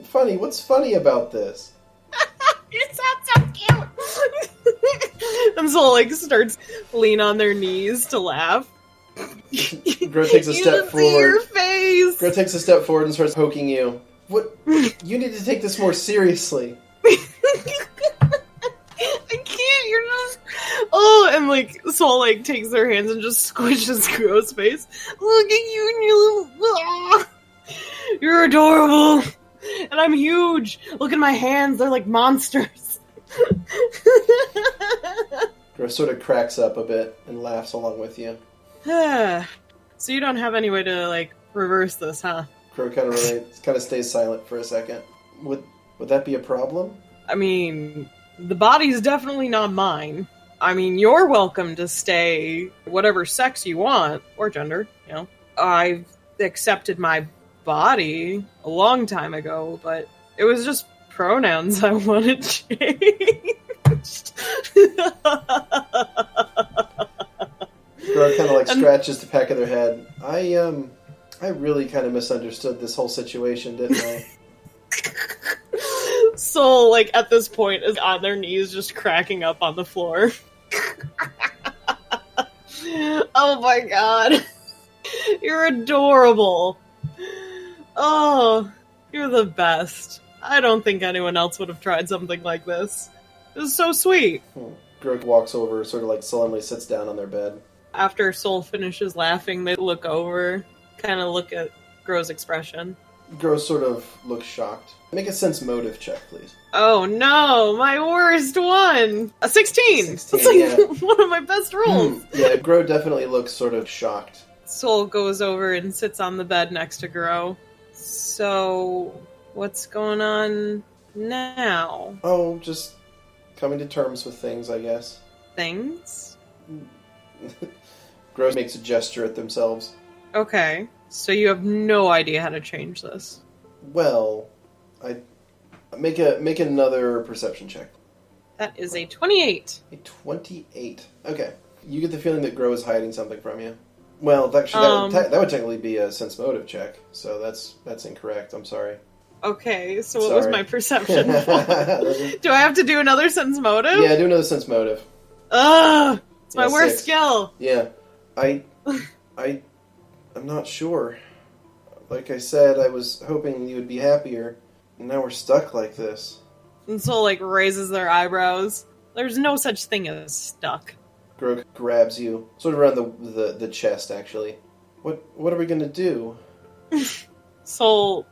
Funny? What's funny about this? You sound so cute! And Sol, like, starts lean on their knees to laugh. Grow takes a step forward. See your face! Grow takes a step forward and starts poking you. What? You need to take this more seriously. I can't, you're just... Oh, and, like, Sol, like, takes their hands and just squishes Grow's face. Look at you and your little... You're adorable! And I'm huge! Look at my hands, they're like monsters! Grow sort of cracks up a bit and laughs along with you. So you don't have any way to, like, reverse this, huh? Crow kind of stays silent for a second. Would that be a problem? I mean, the body's definitely not mine. I mean, you're welcome to stay whatever sex you want, or gender, you know. I've accepted my body a long time ago, but it was just pronouns I wanted changed. Crow kind of like scratches the back of their head. I really kind of misunderstood this whole situation, didn't I? Soul, like, at this point, is on their knees just cracking up on the floor. Oh my god. You're adorable. Oh, you're the best. I don't think anyone else would have tried something like this. It was so sweet. Grok walks over, sort of like solemnly sits down on their bed. After Soul finishes laughing, they look over, kind of look at Grow's expression. Grow sort of looks shocked. Make a sense motive check, please. Oh no, my worst one! A 16! 16, It's like yeah. one of my best rolls! Yeah, Grow definitely looks sort of shocked. Soul goes over and sits on the bed next to Grow. So, what's going on now? Oh, just coming to terms with things, I guess. Things? Grow makes a gesture at themselves. Okay, so you have no idea how to change this. Well, I make another perception check. That is a 28. A 28. Okay. You get the feeling that Grow is hiding something from you. Well, actually, that would technically be a sense motive check, so that's incorrect. I'm sorry. Okay, so what was my perception for? Yeah, Do I have to do another sense motive? do another sense motive. Ugh! It's my worst 6. skill! Yeah. I'm not sure. Like I said, I was hoping you would be happier. And now we're stuck like this. And Soul, like, raises their eyebrows. There's no such thing as stuck. Grok grabs you, sort of around the chest, actually. What are we gonna do? Soul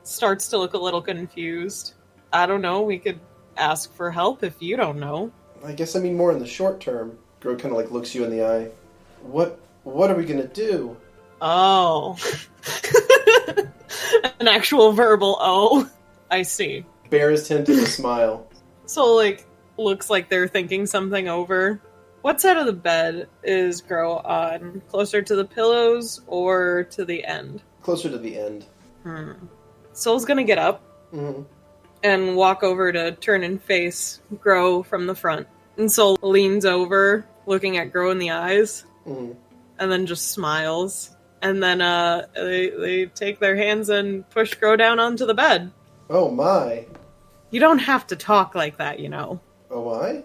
starts to look a little confused. I don't know, we could ask for help if you don't know. I guess I mean more in the short term. Grok kind of like looks you in the eye. What are we gonna do? Oh. An actual verbal oh. I see. Bears tend to smile. Soul, like, looks like they're thinking something over. What side of the bed is Grow on? Closer to the pillows or to the end? Closer to the end. Soul's gonna get up and walk over to turn and face Grow from the front. And Soul leans over, looking at Grow in the eyes, and then just smiles. And then they take their hands and push Grow down onto the bed. Oh my. You don't have to talk like that, you know. Oh my?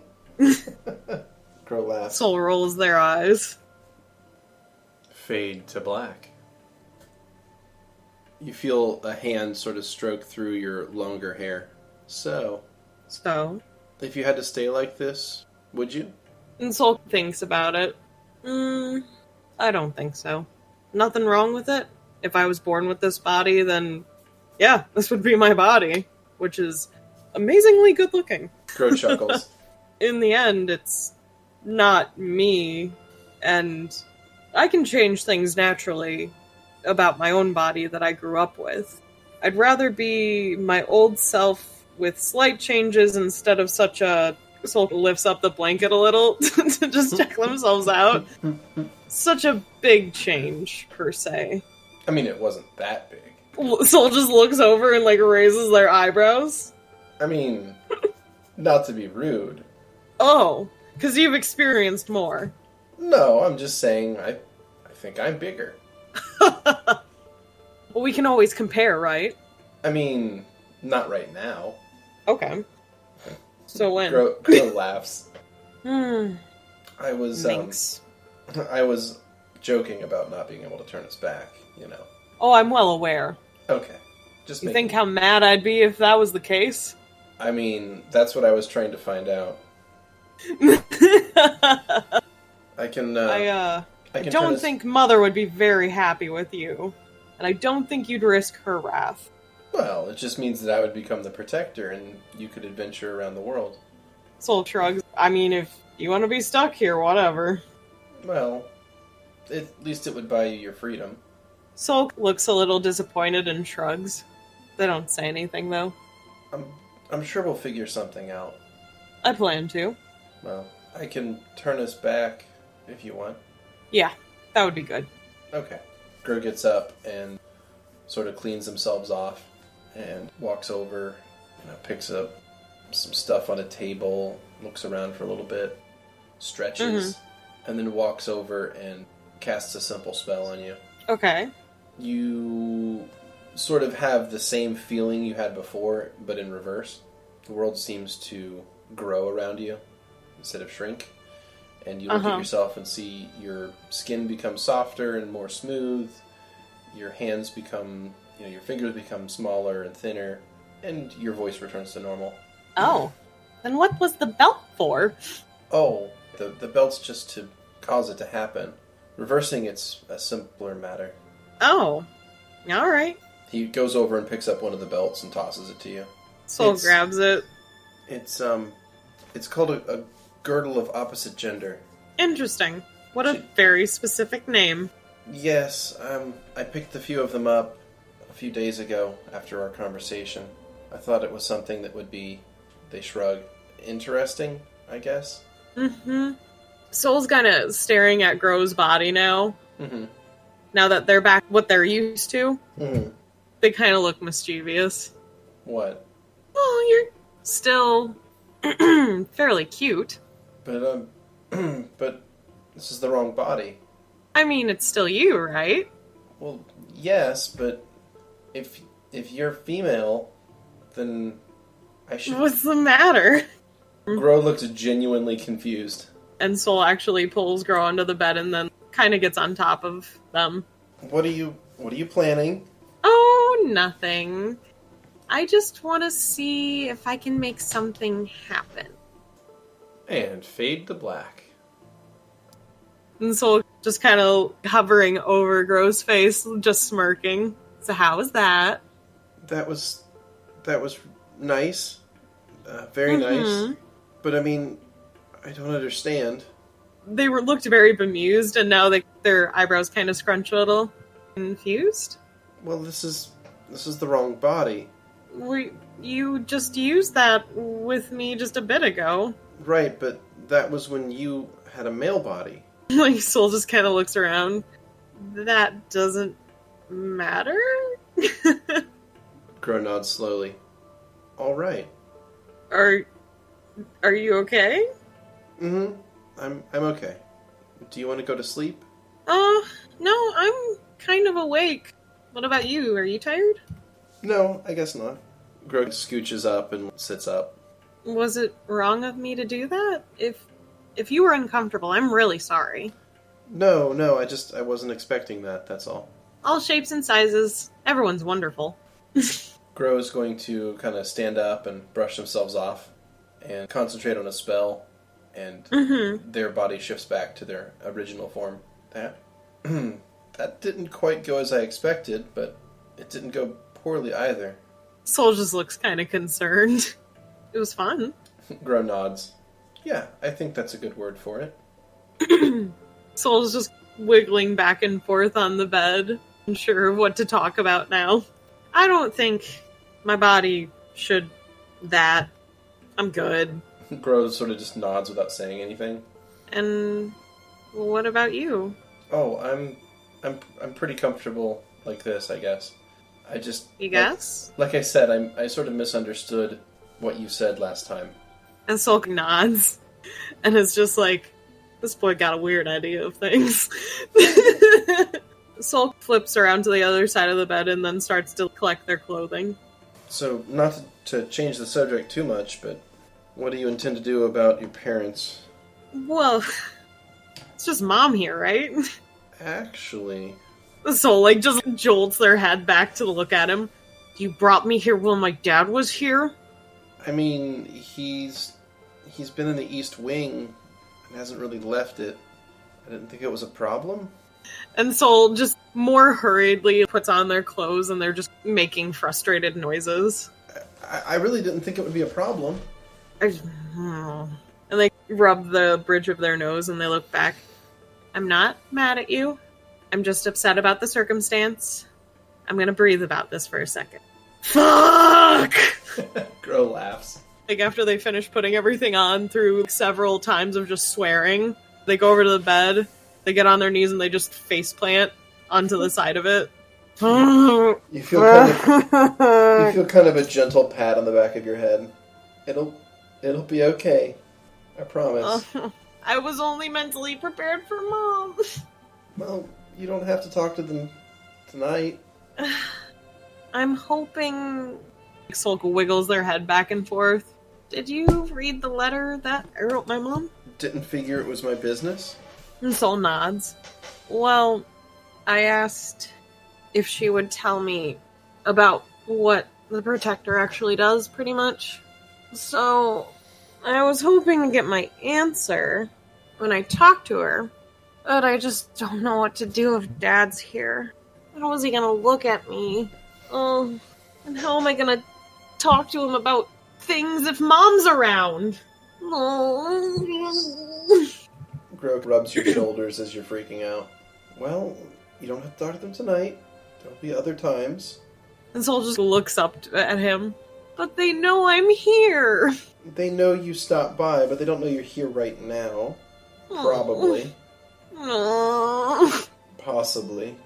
Grow laughs. Soul rolls their eyes. Fade to black. You feel a hand sort of stroke through your longer hair. So, if you had to stay like this, would you? And Soul thinks about it. I don't think so. Nothing wrong with it. If I was born with this body, then yeah, this would be my body, which is amazingly good looking. Grow chuckles. In the end, it's not me, and I can change things naturally about my own body that I grew up with. I'd rather be my old self with slight changes instead of such a... Soul lifts up the blanket a little to just check themselves out. Such a big change, per se. I mean, it wasn't that big. Soul just looks over and, like, raises their eyebrows. I mean, not to be rude. Oh, because you've experienced more. No, I'm just saying I think I'm bigger. Well, we can always compare, right? I mean, not right now. Okay. So when? Grow laughs. I was joking about not being able to turn us back, you know. Oh, I'm well aware. Okay. Just You think how mad I'd be if that was the case? I mean, that's what I was trying to find out. I don't think Mother would be very happy with you. And I don't think you'd risk her wrath. Well, it just means that I would become the protector and you could adventure around the world. Soul shrugs. I mean, if you want to be stuck here, whatever. Well, At least it would buy you your freedom. Soul looks a little disappointed and shrugs. They don't say anything, though. I'm sure we'll figure something out. I plan to. Well, I can turn us back if you want. Yeah, that would be good. Okay. Grow gets up and sort of cleans themselves off and walks over, picks up some stuff on a table, looks around for a little bit, stretches, and then walks over and casts a simple spell on you. Okay. You sort of have the same feeling you had before, but in reverse. The world seems to grow around you instead of shrink. And you look at yourself and see your skin become softer and more smooth. Your hands become, your fingers become smaller and thinner. And your voice returns to normal. Oh. Then what was the belt for? Oh, the belt's just to cause it to happen. Reversing it's a simpler matter. Oh. Alright. He goes over and picks up one of the belts and tosses it to you. Soul grabs it. It's called a girdle of opposite gender. Interesting. What a very specific name. Yes, I picked a few of them up a few days ago after our conversation. I thought it was something that would be, they shrug, interesting, I guess. Mm-hmm. Soul's kind of staring at Grow's body now. Mm-hmm. Now that they're back what they're used to. Mm-hmm. They kind of look mischievous. What? Well, you're still fairly cute. But, but this is the wrong body. I mean, it's still you, right? Well, yes, but if you're female, then I should... What's the matter? Grow looks genuinely confused. And Soul actually pulls Grow onto the bed and then kind of gets on top of them. What are you planning? Oh, nothing. I just want to see if I can make something happen. And fade to black. And Soul just kind of hovering over Grow's face, just smirking. So how was that? That was nice. Very nice. But I mean, I don't understand. They looked very bemused, and now their eyebrows kind of scrunch a little. Confused? Well, this is the wrong body. You just used that with me just a bit ago. Right, but that was when you had a male body. Like, Soul just kind of looks around. That doesn't matter? Grow nods slowly. All right. Are you okay? Mm-hmm. I'm okay. Do you want to go to sleep? No, I'm kind of awake. What about you? Are you tired? No, I guess not. Grow scooches up and sits up. Was it wrong of me to do that? If you were uncomfortable, I'm really sorry. No, I wasn't expecting that, that's all. All shapes and sizes. Everyone's wonderful. Grow is going to kind of stand up and brush themselves off and concentrate on a spell, and their body shifts back to their original form. That didn't quite go as I expected, but it didn't go poorly either. Soul just looks kind of concerned. It was fun. Grow nods. Yeah, I think that's a good word for it. Soul's just wiggling back and forth on the bed, unsure of what to talk about now. I don't think my body should that. I'm good. Grow sort of just nods without saying anything. And what about you? Oh, I'm pretty comfortable like this, I guess. I just... You guess? Like I said, I sort of misunderstood what you said last time. And Soul nods. And it's just like, this boy got a weird idea of things. Soul flips around to the other side of the bed and then starts to collect their clothing. So, not to change the subject too much, but what do you intend to do about your parents? Well, it's just Mom here, right? Actually... Soul, just jolts their head back to look at him. You brought me here when my dad was here? I mean, he's been in the East Wing and hasn't really left it. I didn't think it was a problem. And Soul just more hurriedly puts on their clothes and they're just making frustrated noises. I really didn't think it would be a problem. And they rub the bridge of their nose and they look back. I'm not mad at you. I'm just upset about the circumstance. I'm gonna breathe about this for a second. Fuck! Grow laughs. Like, after they finish putting everything on through several times of just swearing, they go over to the bed, they get on their knees, and they just faceplant onto the side of it. You feel kind of a gentle pat on the back of your head. It'll be okay. I promise. I was only mentally prepared for Mom. Well, you don't have to talk to them tonight. I'm hoping... Sulk wiggles their head back and forth. Did you read the letter that I wrote my mom? Didn't figure it was my business. And Sol nods. Well, I asked if she would tell me about what the Protector actually does, pretty much. So, I was hoping to get my answer when I talked to her, but I just don't know what to do if Dad's here. How is he gonna look at me? Oh, and how am I gonna talk to him about things if Mom's around? Oh. Groke rubs your shoulders as you're freaking out. Well, you don't have to talk to them tonight. There'll be other times. And Sol just looks up at him. But they know I'm here. They know you stopped by, but they don't know you're here right now. Probably. Possibly.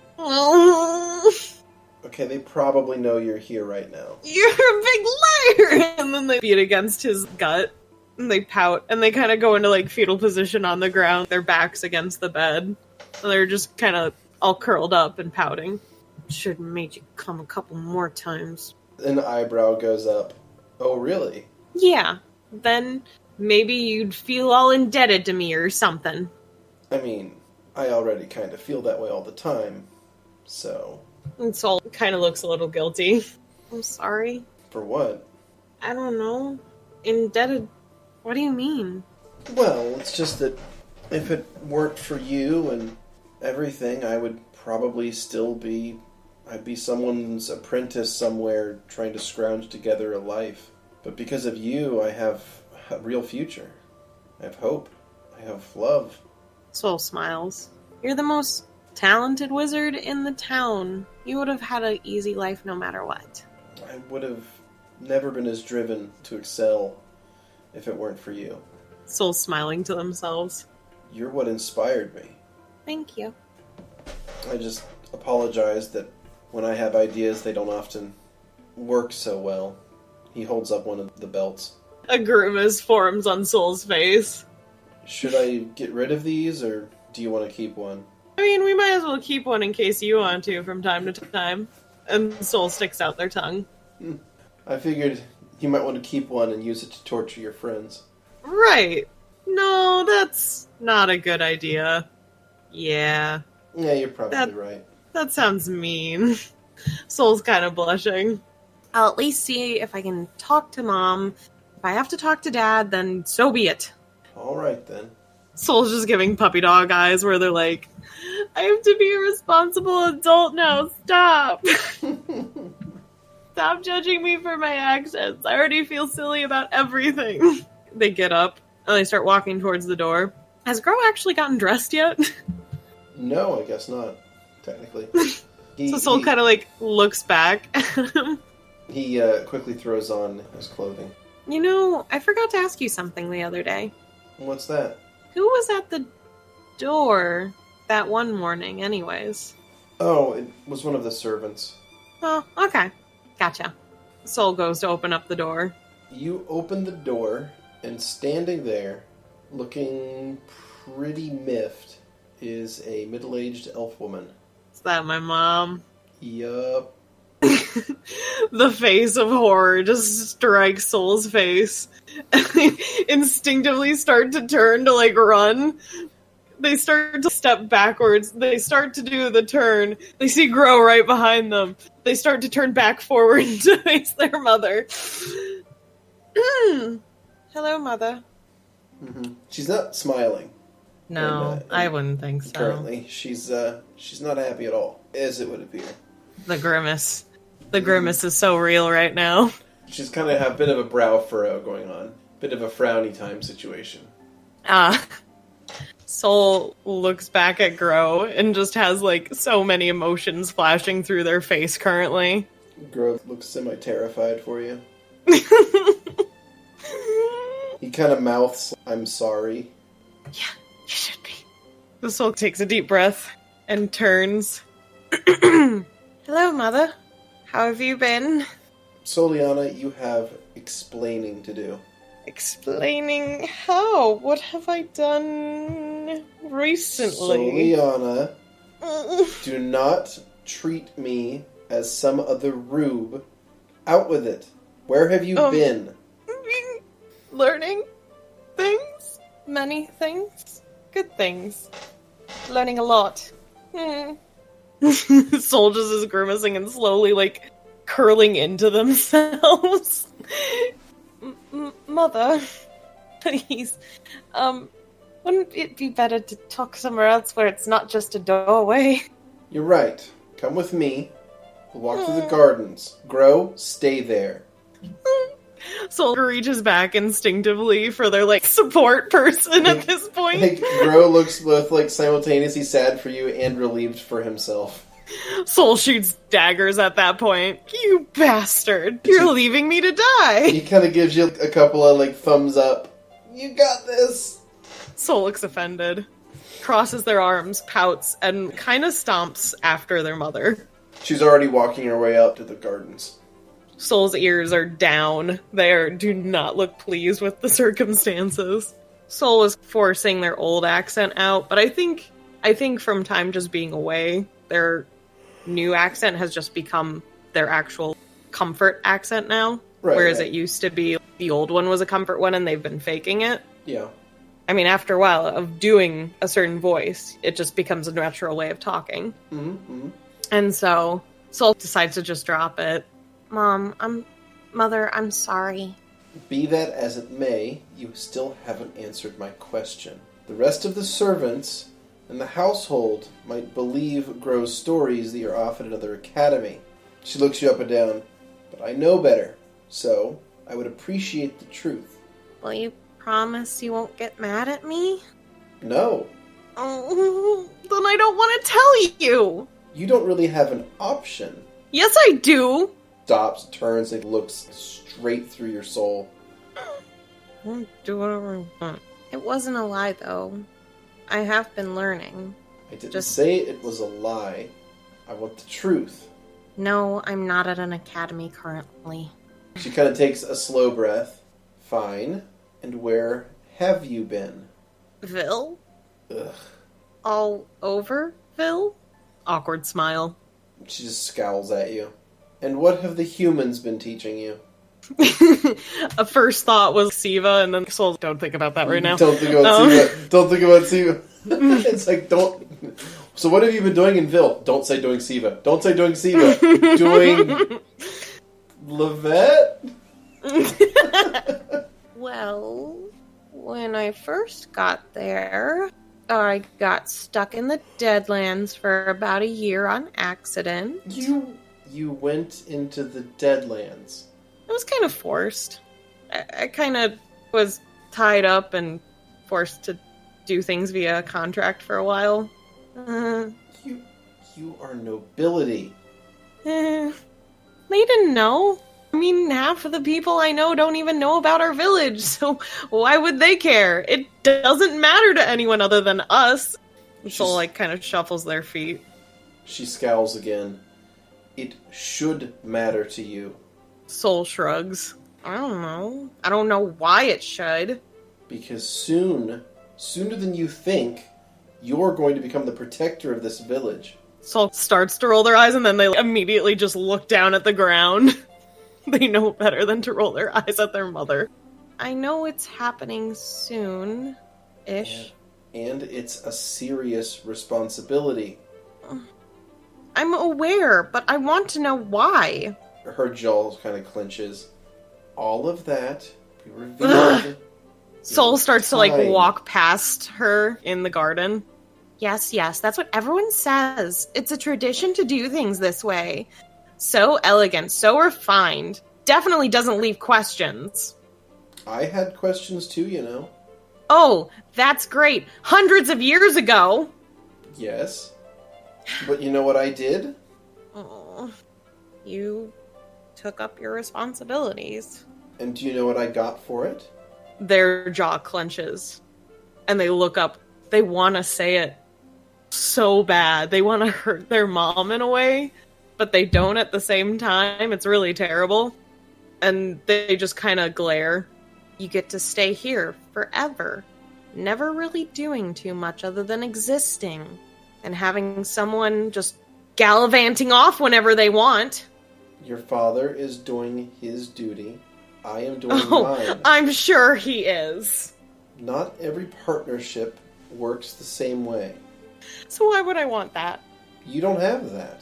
Okay, they probably know you're here right now. You're a big liar! And then they beat against his gut, and they pout, and they kind of go into, like, fetal position on the ground, their backs against the bed. And they're just kind of all curled up and pouting. Should have made you come a couple more times. An eyebrow goes up. Oh, really? Yeah. Then maybe you'd feel all indebted to me or something. I mean, I already kind of feel that way all the time, so... And Sol kind of looks a little guilty. I'm sorry. For what? I don't know. Indebted... What do you mean? Well, it's just that if it weren't for you and everything, I would probably still be... I'd be someone's apprentice somewhere trying to scrounge together a life. But because of you, I have a real future. I have hope. I have love. Sol smiles. You're the most talented wizard in the town. You would have had an easy life no matter what. I would have never been as driven to excel if it weren't for you. Sol's smiling to themselves. You're what inspired me. Thank you. I just apologize that when I have ideas, they don't often work so well. He holds up one of the belts. A grimace forms on Sol's face. Should I get rid of these, or do you want to keep one? I mean, we might as well keep one in case you want to from time to time. And Sol sticks out their tongue. I figured you might want to keep one and use it to torture your friends. Right. No, that's not a good idea. Yeah. Yeah, you're probably right. That sounds mean. Sol's kind of blushing. I'll at least see if I can talk to Mom. If I have to talk to Dad, then so be it. All right, then. Sol's just giving puppy dog eyes where they're like, I have to be a responsible adult now. Stop. Stop judging me for my actions. I already feel silly about everything. They get up and they start walking towards the door. Has Grow actually gotten dressed yet? No, I guess not. Technically. So Sol kind of like looks back at him. He quickly throws on his clothing. You know, I forgot to ask you something the other day. What's that? Who was at the door that one morning, anyways? Oh, it was one of the servants. Oh, okay. Gotcha. Sol goes to open up the door. You open the door, and standing there, looking pretty miffed, is a middle-aged elf woman. Is that my mom? Yup. The face of horror just strikes Sol's face. And they instinctively start to turn to, like, run. They start to step backwards. They start to do the turn. They see Grow right behind them. They start to turn back forward to face their mother. Hello, Mother. Mm-hmm. She's not smiling. No, I wouldn't think so. Currently, she's not happy at all, as it would appear. The grimace. The grimace is so real right now. She's kind of have a bit of a brow furrow going on. Bit of a frowny time situation. Soul looks back at Grow and just has, like, so many emotions flashing through their face currently. Grow looks semi-terrified for you. He kind of mouths, "I'm sorry." Yeah, you should be. The Soul takes a deep breath and turns. Hello, Mother. How have you been? Soliana, you have explaining to do. Explaining how? What have I done recently? Soliana, do not treat me as some other rube. Out with it. Where have you been? Learning things. Many things. Good things. Learning a lot. Soul just is grimacing and slowly, like, curling into themselves. Mother, please, wouldn't it be better to talk somewhere else where it's not just a doorway? You're right. Come with me. We'll walk through the gardens. Grow, stay there. Soul reaches back instinctively for their, like, support person at this point. Like, Grow looks both, like, simultaneously sad for you and relieved for himself. Soul shoots daggers at that point. You bastard! You're leaving me to die! He kind of gives you a couple of, like, thumbs up. You got this! Soul looks offended, crosses their arms, pouts, and kind of stomps after their mother. She's already walking her way out to the gardens. Soul's ears are down. They do not look pleased with the circumstances. Soul is forcing their old accent out, but I think from time just being away, their new accent has just become their actual comfort accent now. Right, whereas it used to be the old one was a comfort one and they've been faking it. Yeah. I mean, after a while of doing a certain voice, it just becomes a natural way of talking. Mm-hmm. And so Soul decides to just drop it. Mother, I'm sorry. Be that as it may, you still haven't answered my question. The rest of the servants and the household might believe Grow's stories that you're off at another academy. She looks you up and down. But I know better, so I would appreciate the truth. Will you promise you won't get mad at me? No. Oh, then I don't want to tell you. You don't really have an option. Yes, I do. Stops, turns, and looks straight through your soul. I'll do whatever I want. It wasn't a lie, though. I have been learning. I didn't say it was a lie. I want the truth. No, I'm not at an academy currently. She kind of takes a slow breath. Fine. And where have you been? Ville? Ugh. All over Ville? Awkward smile. She just scowls at you. And what have the humans been teaching you? A first thought was Siva, and then Soul, don't think about that right now. Don't think about Siva. Don't think about Siva. It's like, don't... So what have you been doing in Ville? Don't say doing Siva. Don't say doing Siva. Doing... Levette? Well, when I first got there, I got stuck in the Deadlands for about a year on accident. You went into the Deadlands. It was kind of forced. I kind of was tied up and forced to do things via contract for a while. You are nobility. They didn't know. I mean, half of the people I know don't even know about our village, so why would they care? It doesn't matter to anyone other than us. Soul, like, kind of shuffles their feet. She scowls again. It should matter to you. Soul shrugs. I don't know. I don't know why it should. Because sooner than you think, you're going to become the protector of this village. Soul starts to roll their eyes, and then they immediately just look down at the ground. They know better than to roll their eyes at their mother. I know it's happening soon-ish. And it's a serious responsibility. I'm aware, but I want to know why. Her jaw kind of clenches. All of that be revealed. Soul starts to, like, walk past her in the garden. Yes, that's what everyone says. It's a tradition to do things this way. So elegant, so refined. Definitely doesn't leave questions. I had questions too, you know. Oh, that's great. Hundreds of years ago. Yes. But you know what I did? Oh, you took up your responsibilities. And do you know what I got for it? Their jaw clenches. And they look up. They want to say it so bad. They want to hurt their mom in a way, but they don't at the same time. It's really terrible. And they just kind of glare. You get to stay here forever. Never really doing too much other than existing. And having someone just gallivanting off whenever they want. Your father is doing his duty. I am doing mine. I'm sure he is. Not every partnership works the same way. So why would I want that? You don't have that.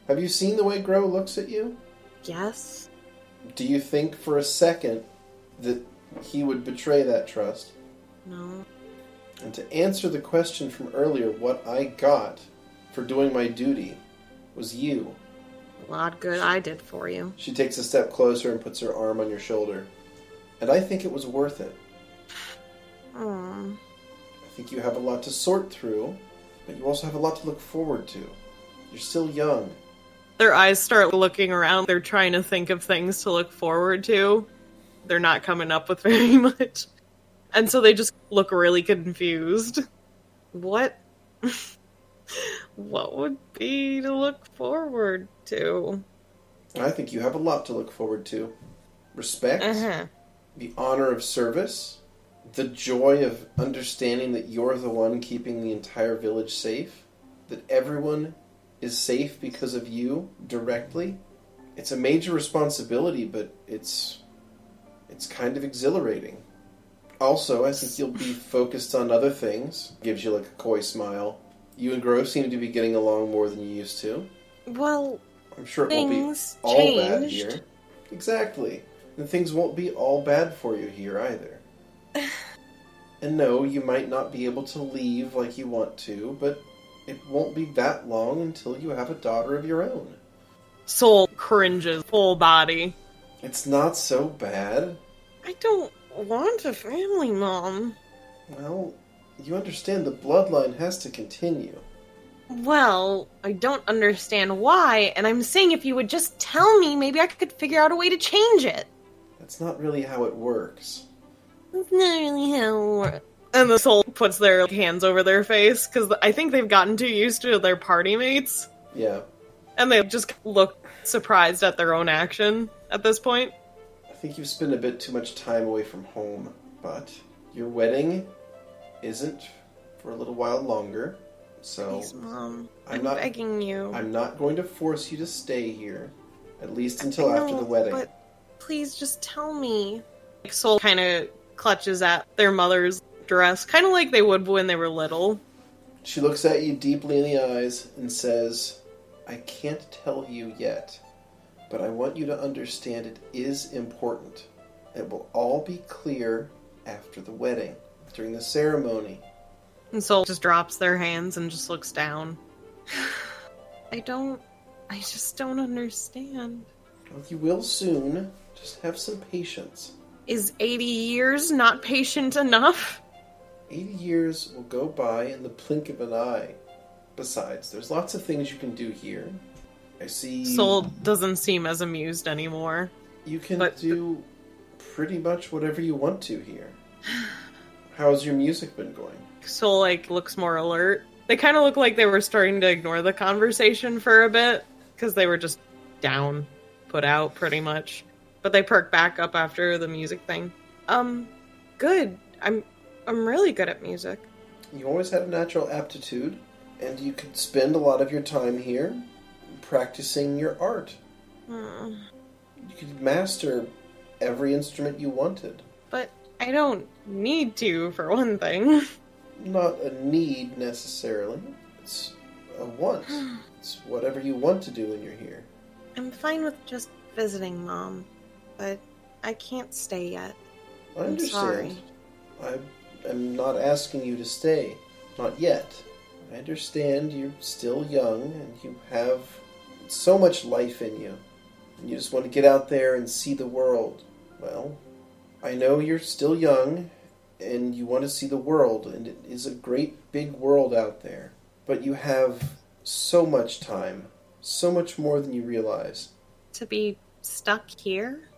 Have you seen the way Grow looks at you? Yes. Do you think for a second that he would betray that trust? No. And to answer the question from earlier, what I got for doing my duty was you. A lot of good I did for you. She takes a step closer and puts her arm on your shoulder. And I think it was worth it. I think you have a lot to sort through, but you also have a lot to look forward to. You're still young. Their eyes start looking around. They're trying to think of things to look forward to. They're not coming up with very much. And so they just look really confused. What? What would be to look forward to? I think you have a lot to look forward to. Respect, the honor of service, the joy of understanding that you're the one keeping the entire village safe, that everyone is safe because of you directly. It's a major responsibility, but it's kind of exhilarating. Also, I think you'll be focused on other things. Gives you like a coy smile. You and Grove seem to be getting along more than you used to. Well, I'm sure it won't be all changed. bad here. Exactly. And things won't be all bad for you here either. And no, you might not be able to leave like you want to, but it won't be that long until you have a daughter of your own. Soul cringes, full body. It's not so bad. I don't want a family, Mom. Well, you understand the bloodline has to continue. Well, I don't understand why, and I'm saying if you would just tell me, maybe I could figure out a way to change it. That's not really how it works. That's not really how it works. And the soul puts their hands over their face, because I think they've gotten too used to their party mates. Yeah. And they just look surprised at their own action at this point. I think you've spent a bit too much time away from home, but your wedding isn't for a little while longer, so... Please, Mom. I'm begging you. I'm not going to force you to stay here, at least until after the wedding. But please just tell me. Soul kind of clutches at their mother's dress, kind of like they would when they were little. She looks at you deeply in the eyes and says, I can't tell you yet, but I want you to understand it is important. It will all be clear after the wedding, during the ceremony. And Soul just drops their hands and just looks down. I just don't understand. Well, you will soon. Just have some patience. Is 80 years not patient enough? 80 years will go by in the blink of an eye. Besides, there's lots of things you can do here. I see... Soul doesn't seem as amused anymore. You can do pretty much whatever you want to here. How's your music been going? Soul, looks more alert. They kind of look like they were starting to ignore the conversation for a bit, because they were just down, put out, pretty much. But they perk back up after the music thing. Good. I'm really good at music. You always had a natural aptitude, and you could spend a lot of your time here practicing your art. You could master every instrument you wanted. But I don't need to, for one thing. Not a need, necessarily. It's a want. It's whatever you want to do when you're here. I'm fine with just visiting, Mom. But I can't stay yet. I understand. Sorry. I'm not asking you to stay. Not yet. I understand you're still young, and you have so much life in you. And you just want to get out there and see the world. Well, I know you're still young, and you want to see the world, and it is a great big world out there. But you have so much time, so much more than you realize. To be stuck here?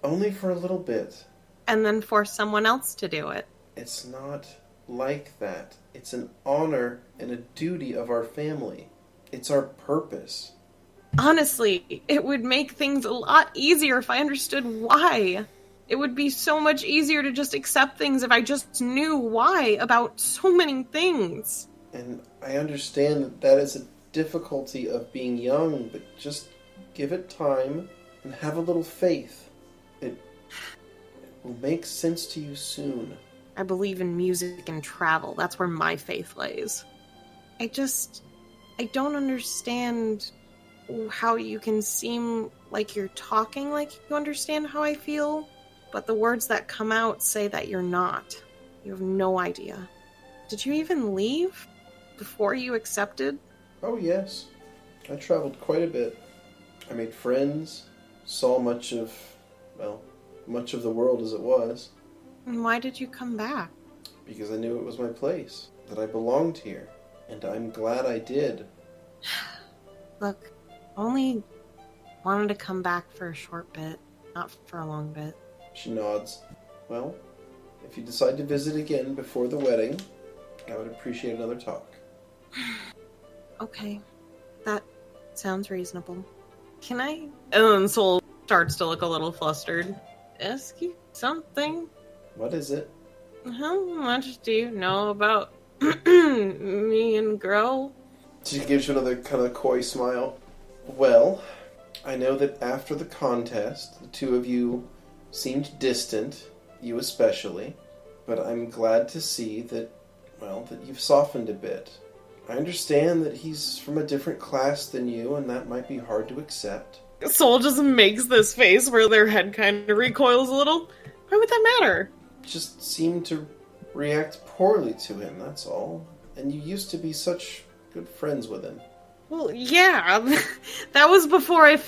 Only for a little bit. And then for someone else to do it. It's not like that. It's an honor and a duty of our family. It's our purpose. Honestly, it would make things a lot easier if I understood why. It would be so much easier to just accept things if I just knew why about so many things. And I understand that that is a difficulty of being young, but just give it time and have a little faith. It will make sense to you soon. I believe in music and travel. That's where my faith lays. I don't understand how you can seem like you're talking like you understand how I feel, but the words that come out say that you're not. You have no idea. Did you even leave before you accepted? Oh, yes. I traveled quite a bit. I made friends, saw much of the world as it was. And why did you come back? Because I knew it was my place, that I belonged here, and I'm glad I did. Look, only wanted to come back for a short bit, not for a long bit. She nods. Well, if you decide to visit again before the wedding, I would appreciate another talk. Okay, that sounds reasonable. Can I? And then Soul starts to look a little flustered. Ask you something? What is it? How much do you know about me and Grow? She gives you another kind of coy smile. Well, I know that after the contest, the two of you seemed distant, you especially, but I'm glad to see that you've softened a bit. I understand that he's from a different class than you, and that might be hard to accept. Soul just makes this face where their head kind of recoils a little. Why would that matter? Just seem to react poorly to him, that's all. And you used to be such good friends with him. Well, yeah, that was before I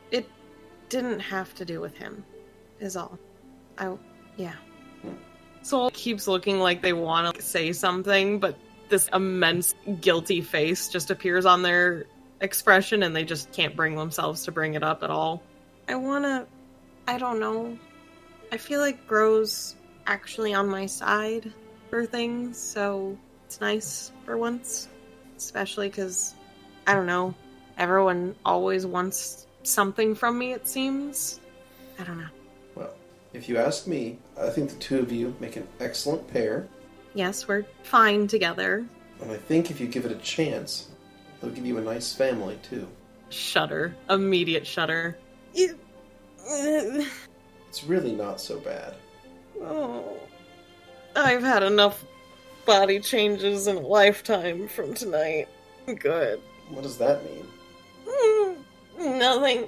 it didn't have to do with him, is all. Yeah. Soul keeps looking like they want to say something, but this immense guilty face just appears on their expression and they just can't bring themselves to bring it up at all. I don't know. I feel like Grow's actually on my side for things, so it's nice for once. Especially because, I don't know, everyone always wants something from me, it seems. I don't know. Well, if you ask me, I think the two of you make an excellent pair. Yes, we're fine together. And I think if you give it a chance, he'll give you a nice family, too. Shudder. Immediate shudder. It's really not so bad. Oh, I've had enough body changes in a lifetime from tonight. Good. What does that mean? Nothing.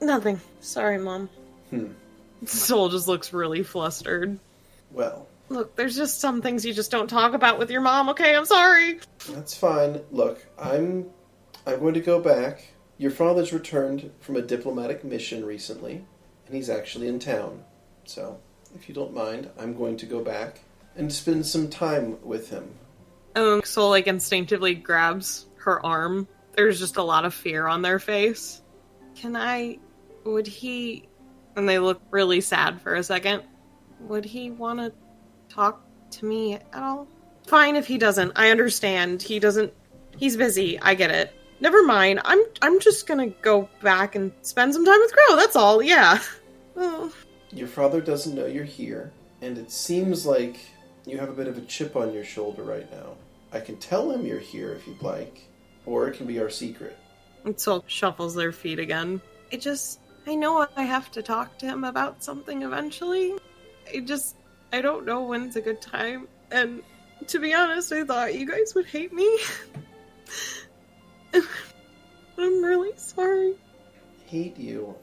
Nothing. Sorry, Mom. Soul just looks really flustered. Well. Look, there's just some things you just don't talk about with your mom, okay? I'm sorry. That's fine. Look, I'm going to go back. Your father's returned from a diplomatic mission recently, and he's actually in town. So, if you don't mind, I'm going to go back and spend some time with him. Soul, instinctively grabs her arm. There's just a lot of fear on their face. Would he... And they look really sad for a second. Would he want to talk to me at all? Fine if he doesn't. I understand. He's busy. I get it. Never mind. I'm just gonna go back and spend some time with Crow. That's all. Yeah. Oh. Your father doesn't know you're here, and it seems like you have a bit of a chip on your shoulder right now. I can tell him you're here if you'd like, or it can be our secret. And Soul shuffles their feet again. I know I have to talk to him about something eventually. I don't know when's a good time. And to be honest, I thought you guys would hate me. I'm really sorry. Hate you?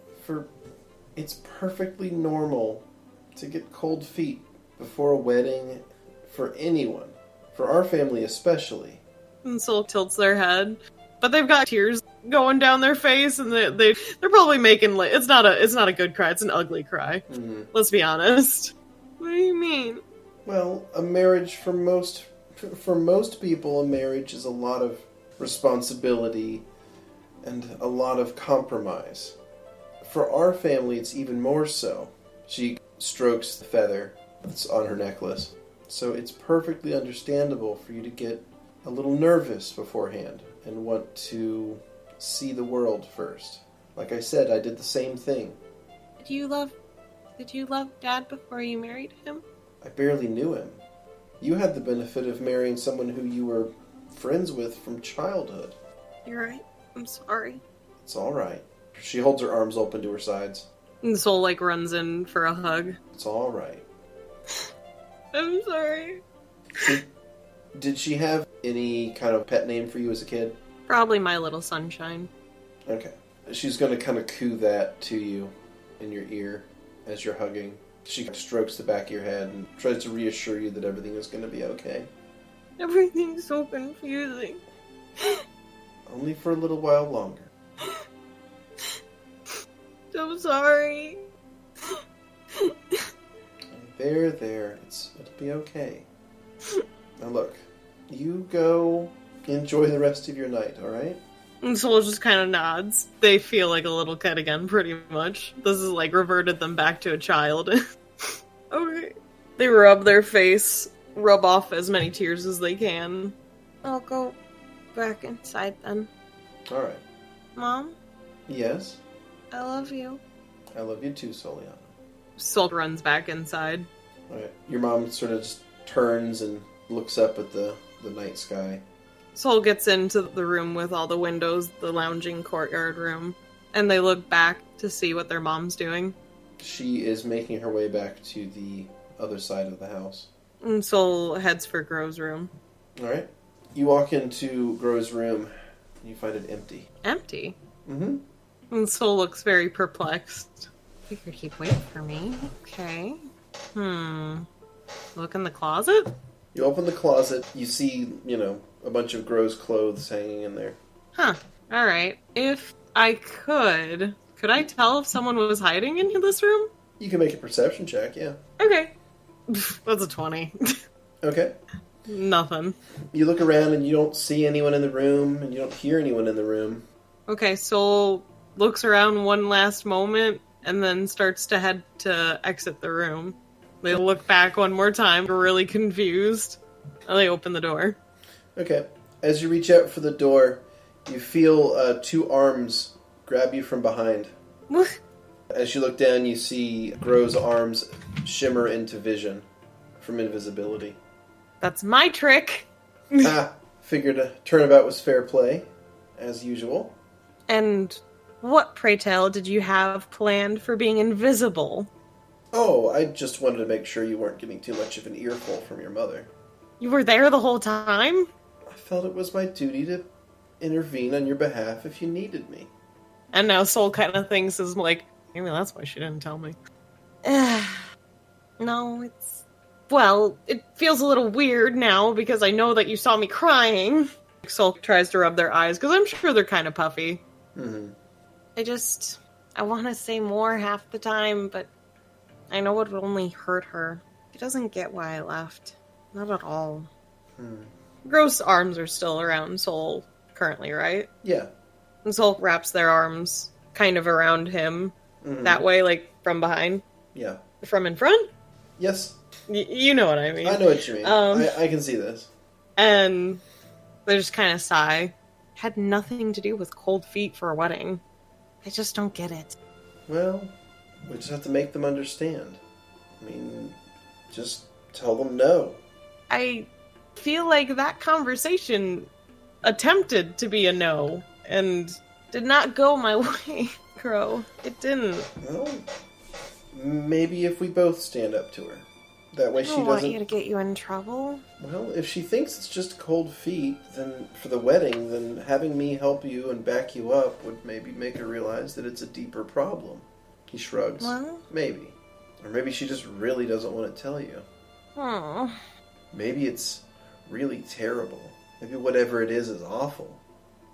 It's perfectly normal to get cold feet before a wedding for anyone. For our family especially. And Soul tilts their head. But they've got tears going down their face, and they're probably making it's not a good cry. It's an ugly cry. Mm-hmm. Let's be honest. What do you mean? Well, a marriage for most people, a marriage is a lot of responsibility and a lot of compromise. For our family, it's even more so. She strokes the feather that's on her necklace. So it's perfectly understandable for you to get a little nervous beforehand and want to see the world first. Like I said, I did the same thing. Did you love Dad before you married him? I barely knew him. You had the benefit of marrying someone who you were friends with from childhood. You're right. I'm sorry. It's all right. She holds her arms open to her sides. And Soul, like, runs in for a hug. It's all right. I'm sorry. Did she have any kind of pet name for you as a kid? Probably My Little Sunshine. Okay. She's going to kind of coo that to you in your ear as you're hugging. She strokes the back of your head and tries to reassure you that everything is going to be okay. Everything's so confusing. Only for a little while longer. I'm sorry. There. It'll be okay. Now look, you go enjoy the rest of your night, alright? And Soul just kind of nods. They feel like a little kid again, pretty much. This has, like, reverted them back to a child. Okay. They rub their face, rub off as many tears as they can. I'll go back inside then. Alright. Mom, Yes? I love you. I love you too, Soliana. Soul runs back inside. Alright. Your mom sort of just turns and looks up at the night sky. Soul gets into the room with all the windows, the lounging courtyard room, and they look back to see what their mom's doing. She is making her way back to the other side of the house. And Soul heads for Grove's room. Alright. You walk into Grove's room and you find it empty. Empty. Mm-hmm. And Soul looks very perplexed. Figured he'd wait for me. Okay. Look in the closet? You open the closet, you see, a bunch of Grove's clothes hanging in there. Huh. Alright. If I could I tell if someone was hiding in this room? You can make a perception check, yeah. Okay. That's a 20. Okay. Nothing. You look around and you don't see anyone in the room, and you don't hear anyone in the room. Okay, Soul looks around one last moment and then starts to head to exit the room. They look back one more time, really confused, and they open the door. Okay. As you reach out for the door, you feel two arms grab you from behind. What? As you look down, you see Grove's arms shimmer into vision from invisibility. That's my trick! Figured a turnabout was fair play, as usual. And what, pray tell, did you have planned for being invisible? Oh, I just wanted to make sure you weren't getting too much of an earful from your mother. You were there the whole time? I felt it was my duty to intervene on your behalf if you needed me. And now Soul kind of thinks is like, maybe that's why she didn't tell me. No, well, it feels a little weird now because I know that you saw me crying. Soul tries to rub their eyes because I'm sure they're kind of puffy. Mm-hmm. I want to say more half the time, but I know it would only hurt her. She doesn't get why I left. Not at all. Gross arms are still around Soul currently, right? Yeah. And Soul wraps their arms kind of around him that way, like from behind. Yeah. From in front? Yes. You know what I mean. I know what you mean. I can see this. And they just kind of sigh. Had nothing to do with cold feet for a wedding. I just don't get it. Well, we just have to make them understand. I mean, just tell them no. I feel like that conversation attempted to be a no and did not go my way, Crow. It didn't. Well, maybe if we both stand up to her. That way she doesn't... I don't want you to get you in trouble. Well, if she thinks it's just cold feet, then for the wedding, then having me help you and back you up would maybe make her realize that it's a deeper problem. He shrugs. Well? Maybe. Or maybe she just really doesn't want to tell you. Oh. Maybe it's really terrible. Maybe whatever it is awful.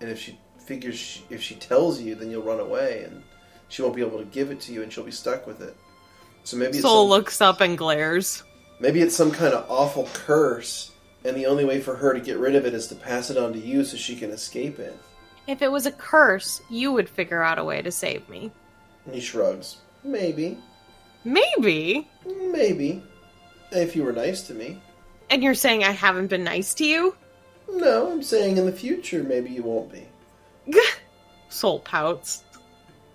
And if she figures if she tells you, then you'll run away, and she won't be able to give it to you, and she'll be stuck with it. So maybe Soul looks up and glares. Maybe it's some kind of awful curse, and the only way for her to get rid of it is to pass it on to you so she can escape it. If it was a curse, you would figure out a way to save me. And he shrugs. Maybe. Maybe? Maybe. If you were nice to me. And you're saying I haven't been nice to you? No, I'm saying in the future maybe you won't be. Soul pouts.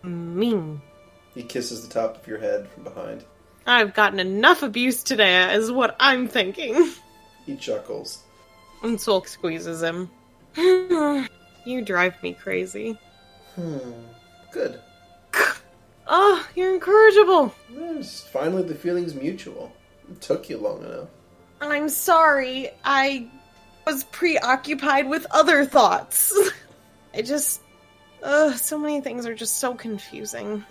Mean. He kisses the top of your head from behind. I've gotten enough abuse today, is what I'm thinking. He chuckles. And Soul squeezes him. You drive me crazy. Good. Oh, you're incorrigible. Finally the feeling's mutual. It took you long enough. I'm sorry. I was preoccupied with other thoughts. So many things are just so confusing.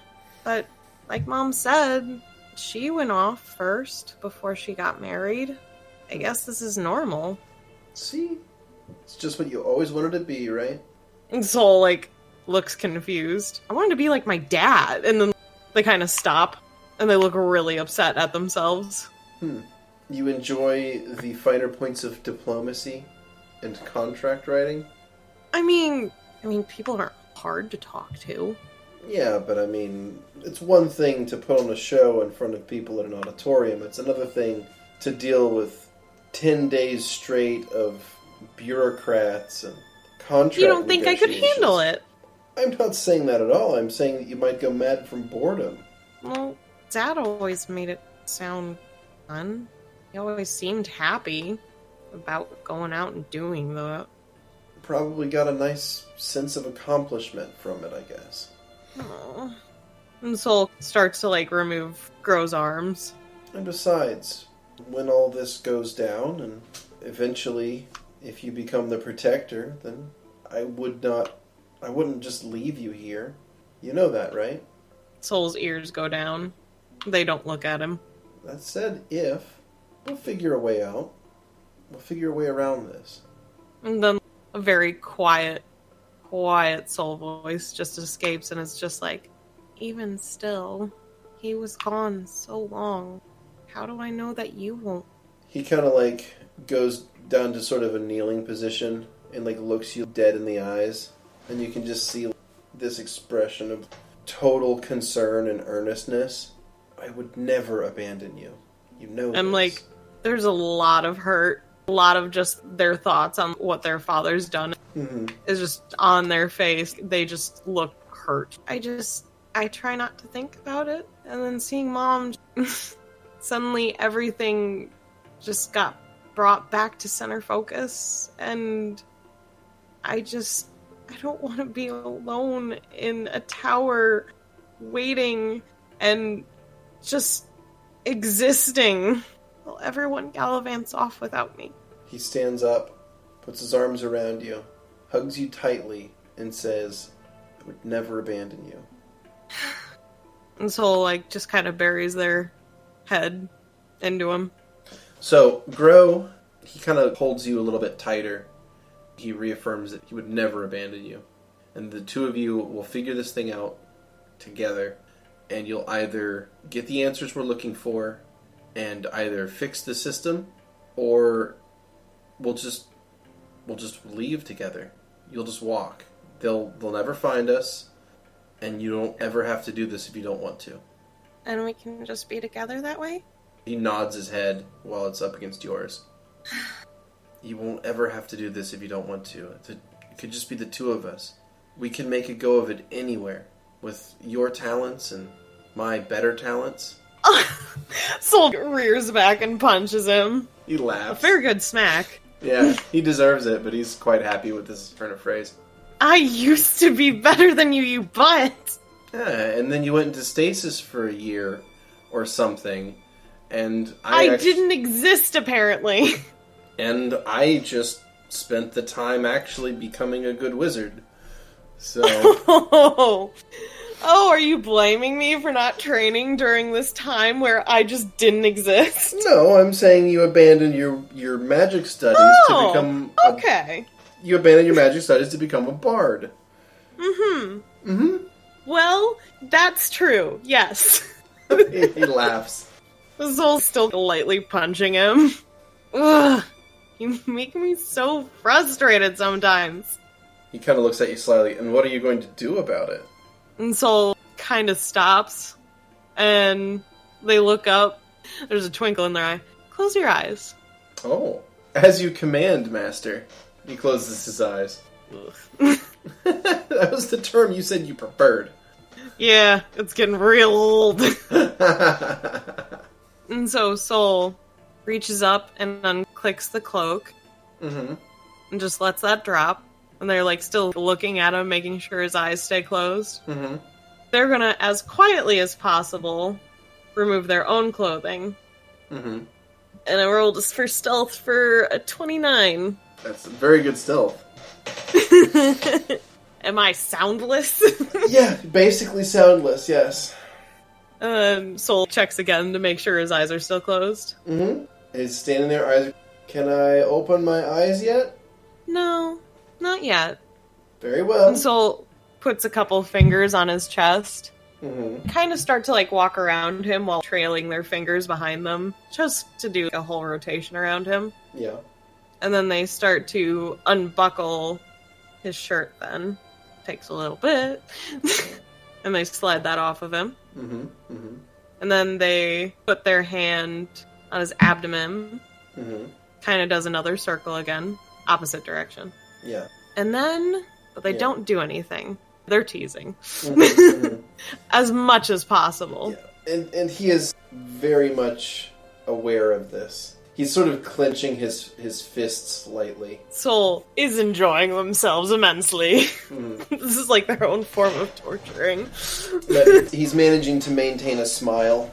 But, like Mom said, she went off first before she got married. I guess this is normal. See? It's just what you always wanted to be, right? And Soul, looks confused. I wanted to be like my dad. And then they kind of stop. And they look really upset at themselves. You enjoy the finer points of diplomacy and contract writing? I mean, people aren't hard to talk to. Yeah, but it's one thing to put on a show in front of people in an auditorium. It's another thing to deal with 10 days straight of bureaucrats and contract You don't think I could negotiations. handle it? I'm not saying that at all. I'm saying that you might go mad from boredom. Well, Dad always made it sound fun. He always seemed happy about going out and doing that. Probably got a nice sense of accomplishment from it, I guess. Aww. And Soul starts to, remove Grow's arms. And besides, when all this goes down, and eventually, if you become the protector, then I wouldn't just leave you here. You know that, right? Soul's ears go down. They don't look at him. That said, if, we'll figure a way out. We'll figure a way around this. And then a very quiet Soul voice just escapes, and it's just even still, he was gone so long. How do I know that you won't? He kind of goes down to sort of a kneeling position and looks you dead in the eyes, and you can just see this expression of total concern and earnestness. I would never abandon you. You know I'm this. there's a lot of hurt, a lot of just their thoughts on what their father's done is just on their face. They just look hurt. I try not to think about it, and then seeing Mom, suddenly everything just got brought back to center focus, and I don't want to be alone in a tower waiting and just existing while everyone gallivants off without me. He stands up, puts his arms around you, hugs you tightly, and says, I would never abandon you. And Soul, just kind of buries their head into him. So, Grow, he kind of holds you a little bit tighter. He reaffirms that he would never abandon you. And the two of you will figure this thing out together, and you'll either get the answers we're looking for and either fix the system, or we'll just leave together. You'll just walk. They'll never find us, and you don't ever have to do this if you don't want to. And we can just be together that way? He nods his head while it's up against yours. You won't ever have to do this if you don't want to. It could just be the two of us. We can make a go of it anywhere. With your talents and my better talents. Soul rears back and punches him. He laughs. A very good smack. Yeah, he deserves it, but he's quite happy with this turn of phrase. I used to be better than you, you butt! Yeah, and then you went into stasis for a year or something, and I didn't exist, apparently. And I just spent the time actually becoming a good wizard. So... Oh, are you blaming me for not training during this time where I just didn't exist? No, I'm saying you abandoned your magic studies to become... okay. You abandoned your magic studies to become a bard. Well, that's true, yes. He laughs. Soul's still lightly punching him. Ugh, you make me so frustrated sometimes. He kind of looks at you slyly, and what are you going to do about it? And Soul kind of stops, and they look up. There's a twinkle in their eye. Close your eyes. Oh. As you command, Master. He closes his eyes. That was the term you said you preferred. Yeah, it's getting real old. And so Soul reaches up and unclicks the cloak. And just lets that drop. And they're like still looking at him, making sure his eyes stay closed. They're gonna, as quietly as possible, remove their own clothing. And I rolled for stealth for a 29. That's very good stealth. Am I soundless? Yeah, basically soundless, yes. Soul checks again to make sure his eyes are still closed. He's standing there, eyes. Can I open my eyes yet? No, not yet. Very well. And Soul puts a couple fingers on his chest. Kind of start to like walk around him while trailing their fingers behind them, just to do a whole rotation around him. Yeah. And then they start to unbuckle his shirt then. Takes a little bit. And they slide that off of him. And then they put their hand on his abdomen. Kind of does another circle again. Opposite direction. Yeah. And then, but they don't do anything. They're teasing. As much as possible. Yeah. And he is very much aware of this. He's sort of clenching his fists lightly. Soul is enjoying themselves immensely. This is like their own form of torturing. But he's managing to maintain a smile.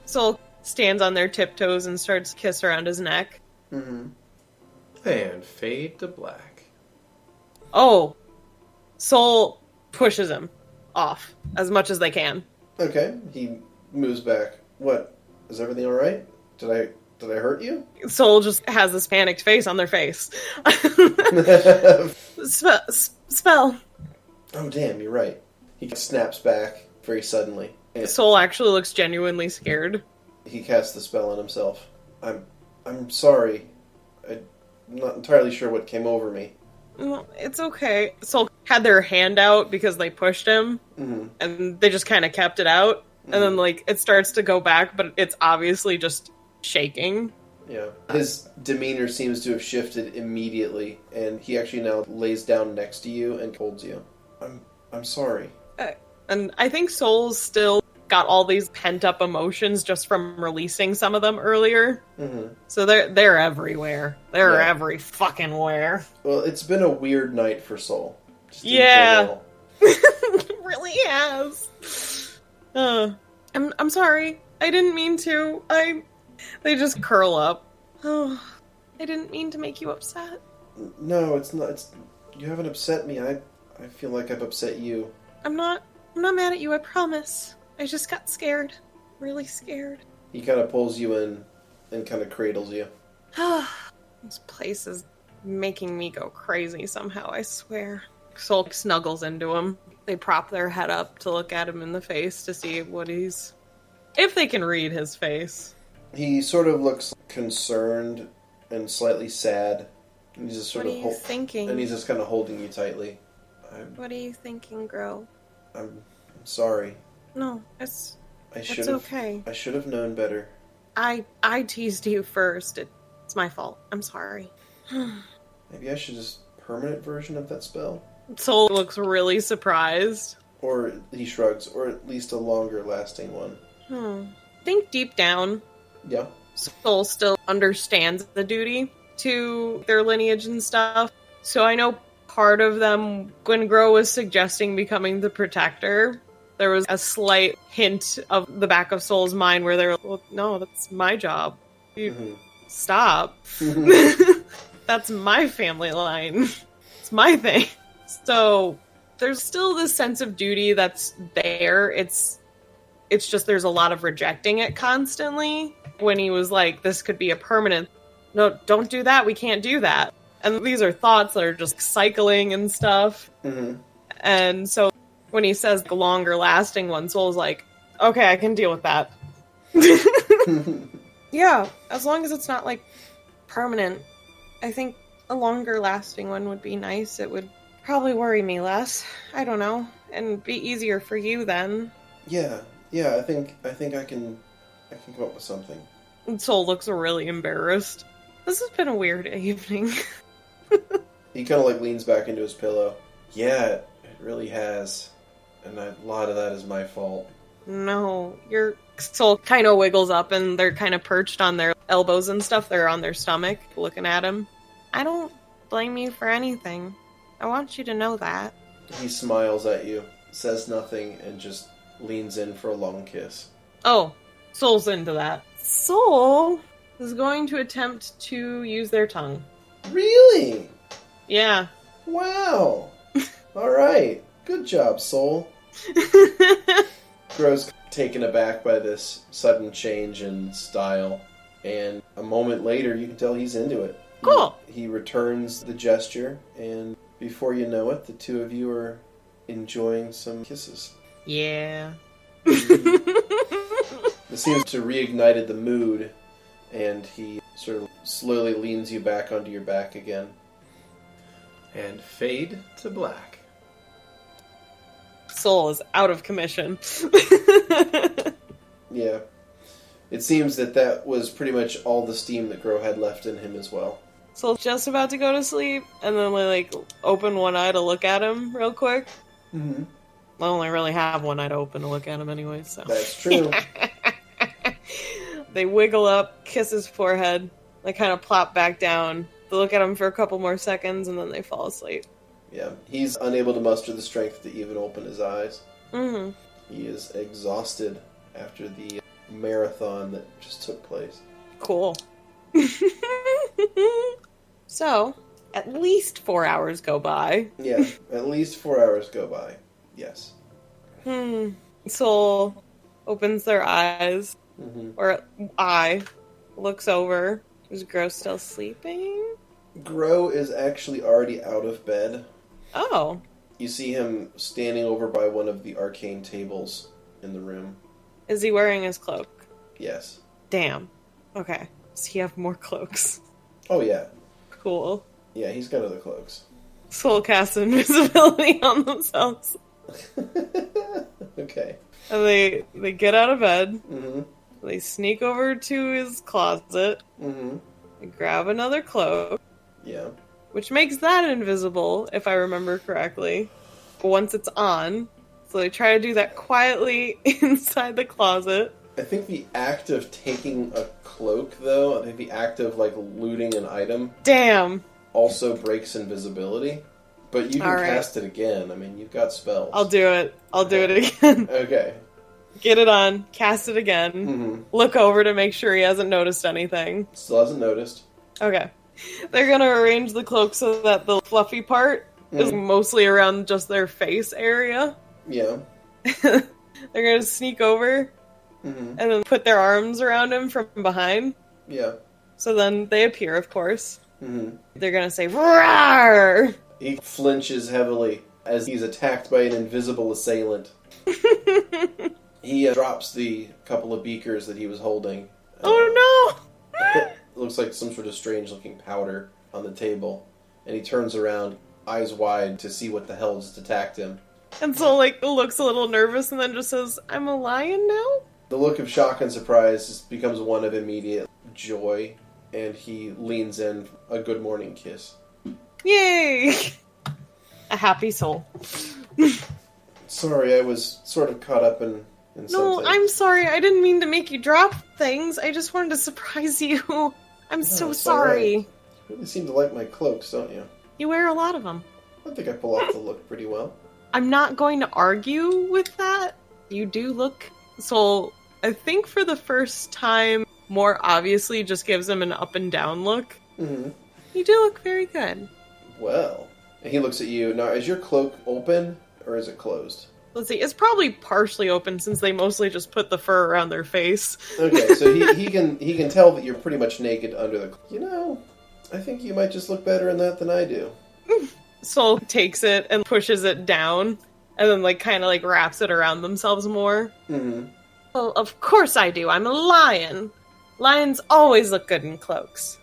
Soul stands on their tiptoes and starts to kiss around his neck. And fade to black. Oh. Soul pushes him off as much as they can. Okay, he moves back. What? Is everything alright? Did I hurt you? Soul just has this panicked face on their face. Spell. Oh, damn, you're right. He snaps back very suddenly. Soul actually looks genuinely scared. He casts the spell on himself. I'm sorry. I'm not entirely sure what came over me. Well, it's okay. Soul had their hand out because they pushed him, and they just kind of kept it out. And then, like, it starts to go back, but it's obviously just shaking. Yeah. His demeanor seems to have shifted immediately, and he actually now lays down next to you and holds you. I'm sorry. And I think Soul's still got all these pent-up emotions just from releasing some of them earlier. So they're everywhere. They're every fucking where. Well, it's been a weird night for Soul. Yeah. It really has. I'm sorry. I didn't mean to. They just curl up. Oh, I didn't mean to make you upset. No, it's not. You haven't upset me. I feel like I've upset you. I'm not mad at you, I promise. I just got scared. Really scared. He kind of pulls you in and kind of cradles you. This place is making me go crazy somehow, I swear. Soul snuggles into him. They prop their head up to look at him in the face to see what he's... if they can read his face. He sort of looks concerned and slightly sad. And he's just sort what are you thinking? And he's just kind of holding you tightly. What are you thinking, girl? I'm sorry. No, it's okay. I should have known better. I teased you first. It's my fault. I'm sorry. Maybe I should just permanent version of that spell? Soul looks really surprised. Or he shrugs, or at least a longer lasting one. Think deep down. Yeah. Soul still understands the duty to their lineage and stuff. So I know part of them, when Grow was suggesting becoming the protector, there was a slight hint of the back of Soul's mind where they were, well, no, that's my job. You stop. That's my family line. It's my thing. So there's still this sense of duty that's there. It's just there's a lot of rejecting it constantly. When he was like, this could be a permanent, no, don't do that, we can't do that. And these are thoughts that are just cycling and stuff. And so when he says the longer lasting one, Soul's like, okay, I can deal with that. Yeah, as long as it's not, like, permanent. I think a longer lasting one would be nice. It would probably worry me less. I don't know. And be easier for you then. Yeah, I think I can come up with something. And Soul looks really embarrassed. This has been a weird evening. He kind of, like, leans back into his pillow. Yeah, it really has. And a lot of that is my fault. No, your Soul kind of wiggles up and they're kind of perched on their elbows and stuff. They're on their stomach looking at him. I don't blame you for anything. I want you to know that. He smiles at you, says nothing, and just leans in for a long kiss. Oh, Soul's into that. Soul is going to attempt to use their tongue. Really? Yeah. Wow. All right. Good job, Soul. Gro's taken aback by this sudden change in style, and a moment later you can tell he's into it. Cool. He returns the gesture, and before you know it, the two of you are enjoying some kisses. Yeah. This seems to reignited the mood, and he sort of slowly leans you back onto your back again. And fade to black. Soul is out of commission. Yeah. It seems that was pretty much all the steam that Gro had left in him as well. Soul's just about to go to sleep, and then they, like, open one eye to look at him real quick. Mm-hmm. I only really have one eye to open to look at him anyway, so. That's true. They wiggle up, kiss his forehead, they kind of plop back down. They look at him for a couple more seconds, and then they fall asleep. Yeah, he's unable to muster the strength to even open his eyes. Mm-hmm. He is exhausted after the marathon that just took place. Cool. So, at least 4 hours go by. Yeah, at least 4 hours go by. Yes. Soul opens their eyes, or eye, looks over. Is Gro still sleeping? Gro is actually already out of bed. Oh. You see him standing over by one of the arcane tables in the room. Is he wearing his cloak? Yes. Damn. Okay. Does he have more cloaks? Oh, yeah. Cool. Yeah, he's got other cloaks. Soul casts invisibility on themselves. Okay. And they get out of bed. Mm-hmm. They sneak over to his closet. Mm-hmm. They grab another cloak. Yeah. Which makes that invisible, if I remember correctly. Once it's on. So they try to do that quietly inside the closet. I think the act of taking a cloak, though, I think the act of, like, looting an item... Damn! ...also breaks invisibility. But you can All right. cast it again. I mean, you've got spells. I'll do it. I'll do it again. Okay. Get it on. Cast it again. Mm-hmm. Look over to make sure he hasn't noticed anything. Still hasn't noticed. Okay. They're gonna arrange the cloak so that the fluffy part is mostly around just their face area. Yeah. They're gonna sneak over Mm-hmm. and then put their arms around him from behind. Yeah. So then they appear, of course. Mm-hmm. They're gonna say, "Roar!" He flinches heavily as he's attacked by an invisible assailant. He drops the couple of beakers that he was holding. Oh no! It looks like some sort of strange-looking powder on the table. And he turns around, eyes wide, to see what the hell just attacked him. And so, like, looks a little nervous and then just says, "I'm a lion now?" The look of shock and surprise just becomes one of immediate joy, and he leans in a good morning kiss. Yay! A happy soul. Sorry, I was sort of caught up in something. No, I'm sorry. I didn't mean to make you drop things. I just wanted to surprise you. I'm so it's sorry. all right. You really seem to like my cloaks, don't you? You wear a lot of them. I think I pull off the look pretty well. I'm not going to argue with that. You do look... So, I think for the first time, more obviously just gives him an up and down look. Mm-hmm. You do look very good. Well, and he looks at you. Now, is your cloak open, or is it closed? Let's see, it's probably partially open since they mostly just put the fur around their face. Okay, so he can tell that you're pretty much naked under the... You know, I think you might just look better in that than I do. Soul takes it and pushes it down, and then, like, kind of, like, wraps it around themselves more. Mm-hmm. Well, of course I do. I'm a lion. Lions always look good in cloaks.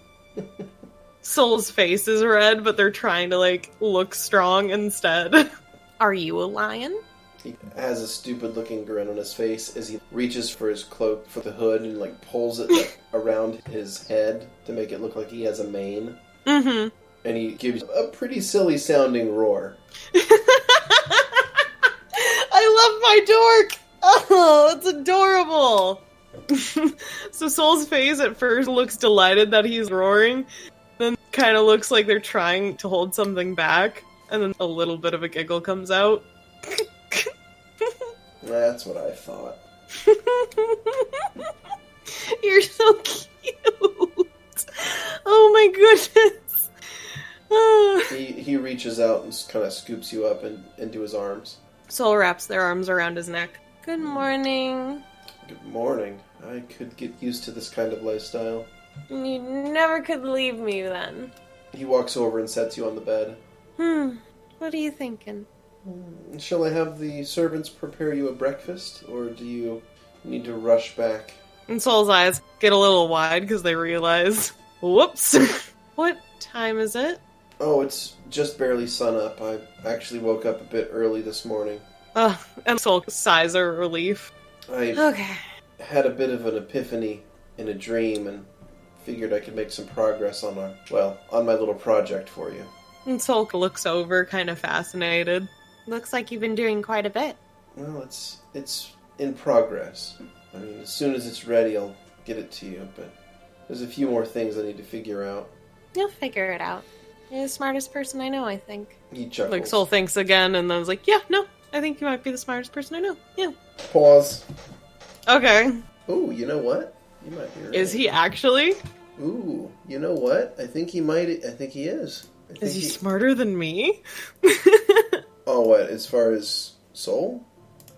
Soul's face is red, but they're trying to, like, look strong instead. Are you a lion? He has a stupid-looking grin on his face as he reaches for his cloak for the hood and, like, pulls it like, around his head to make it look like he has a mane. Mm-hmm. And he gives a pretty silly-sounding roar. I love my dork! Oh, it's adorable! So Soul's face at first looks delighted that he's roaring, then kind of looks like they're trying to hold something back, and then a little bit of a giggle comes out. That's what I thought. You're so cute! Oh my goodness! He reaches out and kind of scoops you up into his arms. Soul wraps their arms around his neck. Good morning. Good morning. I could get used to this kind of lifestyle. You never could leave me then. He walks over and sets you on the bed. What are you thinking? Shall I have the servants prepare you a breakfast, or do you need to rush back? And Soul's eyes get a little wide because they realize, whoops. What time is it? Oh, it's just barely sun up. I actually woke up a bit early this morning. And Soul sighs of relief. I had a bit of an epiphany in a dream and figured I could make some progress on my little project for you. And Soul looks over, kind of fascinated. Looks like you've been doing quite a bit. Well, it's in progress. I mean, as soon as it's ready, I'll get it to you, but there's a few more things I need to figure out. You'll figure it out. You're the smartest person I know, I think. He chuckles. Like, Soul thinks again, and then was like, yeah, no, I think you might be the smartest person I know. Yeah. Pause. Okay. Ooh, you know what? You might be right. Is he actually? Ooh, you know what? I think he is. Is he smarter than me? Oh, what? As far as Soul?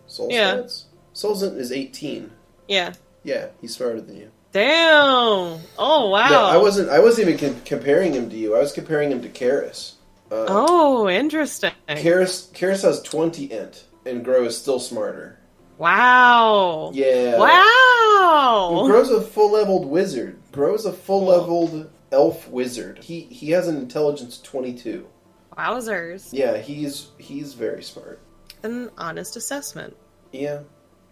Soul Yeah. stats? Soul is 18. Yeah. Yeah, he's smarter than you. Damn! Oh, wow. Yeah, I wasn't even comparing him to you. I was comparing him to Karis. Oh, interesting. Karis has 20 int, and Grow is still smarter. Wow. Yeah. Wow! Well, Grow's a full-leveled wizard. Grow's a full-leveled elf wizard. He has an intelligence 22. Wowzers. Yeah, he's very smart. An honest assessment. Yeah.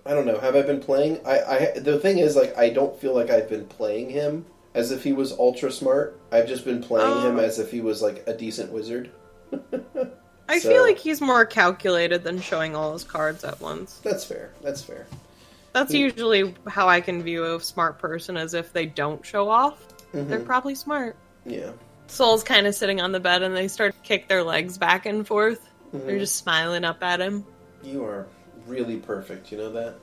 I don't know. Have I been playing? The thing is, like, I don't feel like I've been playing him as if he was ultra smart. I've just been playing him as if he was, like, a decent wizard. I feel like he's more calculated than showing all his cards at once. That's fair. That's usually how I can view a smart person, as if they don't show off. Mm-hmm. They're probably smart. Yeah. Soul's kind of sitting on the bed, and they start to kick their legs back and forth. Mm-hmm. They're just smiling up at him. You are really perfect, you know that?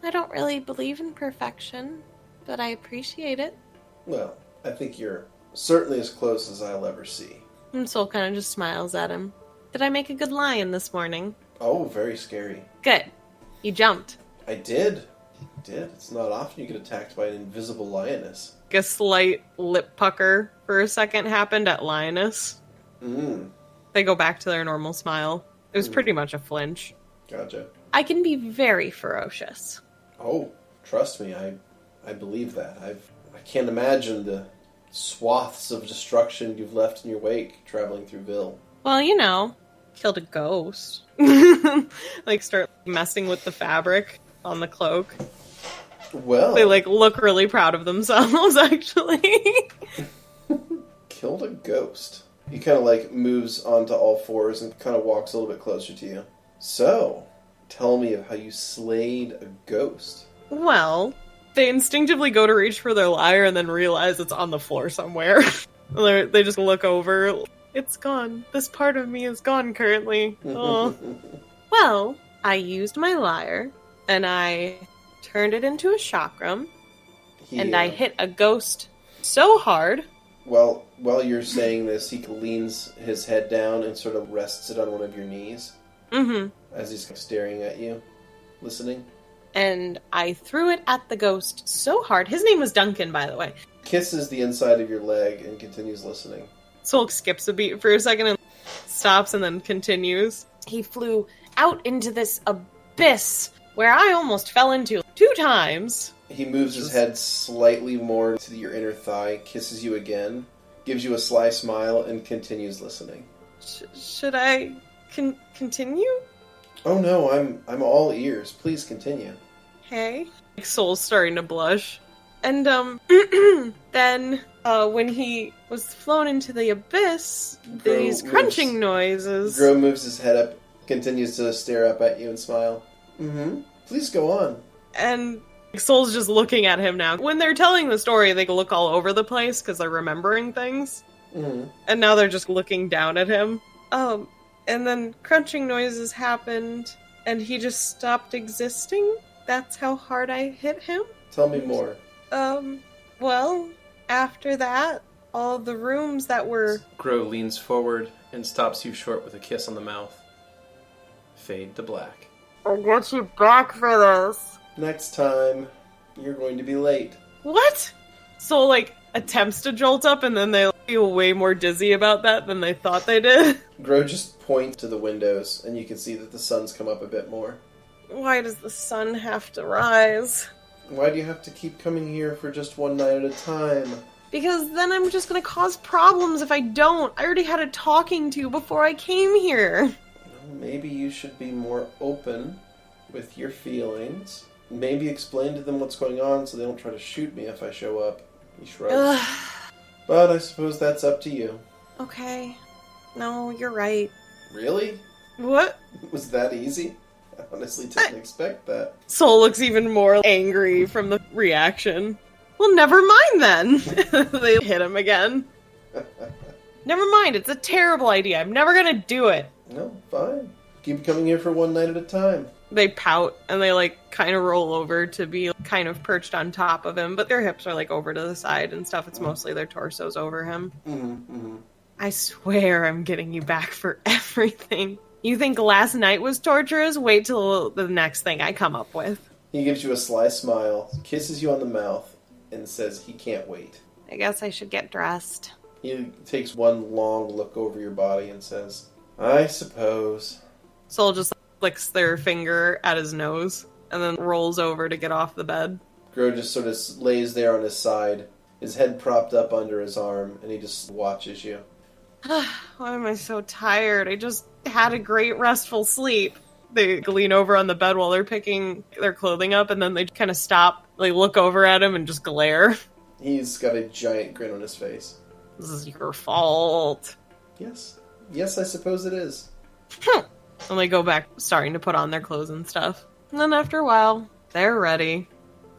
I don't really believe in perfection, but I appreciate it. Well, I think you're certainly as close as I'll ever see. And Soul kind of just smiles at him. Did I make a good lion this morning? Oh, very scary. Good. You jumped. I did. It's not often you get attacked by an invisible lioness. A slight lip pucker for a second happened at Lioness. They go back to their normal smile. It was pretty much a flinch. Gotcha. I can be very ferocious. Oh, trust me, I believe that. I can't imagine the swaths of destruction you've left in your wake traveling through Ville. Well, killed a ghost. Like, start messing with the fabric on the cloak. Well, They, look really proud of themselves, actually. Killed a ghost. He kind of, moves onto all fours and kind of walks a little bit closer to you. So, tell me of how you slayed a ghost. Well, they instinctively go to reach for their lyre and then realize it's on the floor somewhere. They just look over. It's gone. This part of me is gone currently. Oh. Well, I used my lyre, and I turned it into a chakram, and I hit a ghost so hard. Well, while you're saying this, he leans his head down and sort of rests it on one of your knees. Mm-hmm. As he's staring at you, listening. And I threw it at the ghost so hard. His name was Duncan, by the way. Kisses the inside of your leg and continues listening. Soul skips a beat for a second and stops and then continues. He flew out into this abyss where I almost fell into 2 times. He moves his head slightly more to your inner thigh, kisses you again, gives you a sly smile, and continues listening. Should I continue? Oh no, I'm all ears. Please continue. Hey. Soul's starting to blush. And, then, when he was flown into the abyss, these crunching noises... Gro moves his head up, continues to stare up at you and smile. Mm-hmm. Please go on. And Soul's just looking at him now. When they're telling the story, they look all over the place because they're remembering things. Mm-hmm. And now they're just looking down at him. And then crunching noises happened, and he just stopped existing? That's how hard I hit him? Tell me more. Well, after that, all the rooms that were... Gro leans forward and stops you short with a kiss on the mouth. Fade to black. I'll get you back for this. Next time, you're going to be late. What? Soul, attempts to jolt up, and then they feel way more dizzy about that than they thought they did. Gro just points to the windows, and you can see that the sun's come up a bit more. Why does the sun have to rise? Why do you have to keep coming here for just one night at a time? Because then I'm just gonna cause problems if I don't. I already had a talking to before I came here. Well, maybe you should be more open with your feelings. Maybe explain to them what's going on so they don't try to shoot me if I show up. He shrugs. But I suppose that's up to you. Okay. No, you're right. Really? What? Was that easy? I honestly didn't expect that. Soul looks even more angry from the reaction. Well, never mind then. They hit him again. Never mind, it's a terrible idea. I'm never gonna do it. No, fine. Keep coming here for one night at a time. They pout, and they, kind of roll over to be kind of perched on top of him, but their hips are, over to the side and stuff. It's mostly their torsos over him. Mm-hmm, mm-hmm. I swear I'm getting you back for everything. You think last night was torturous? Wait till the next thing I come up with. He gives you a sly smile, kisses you on the mouth, and says he can't wait. I guess I should get dressed. He takes one long look over your body and says, I suppose. Soul just flicks their finger at his nose and then rolls over to get off the bed. Gro just sort of lays there on his side, his head propped up under his arm, and he just watches you. Why am I so tired? I just had a great restful sleep. They lean over on the bed while they're picking their clothing up, and then they kind of stop, look over at him and just glare. He's got a giant grin on his face. This is your fault. Yes. Yes, I suppose it is. And they go back, starting to put on their clothes and stuff. And then after a while, they're ready.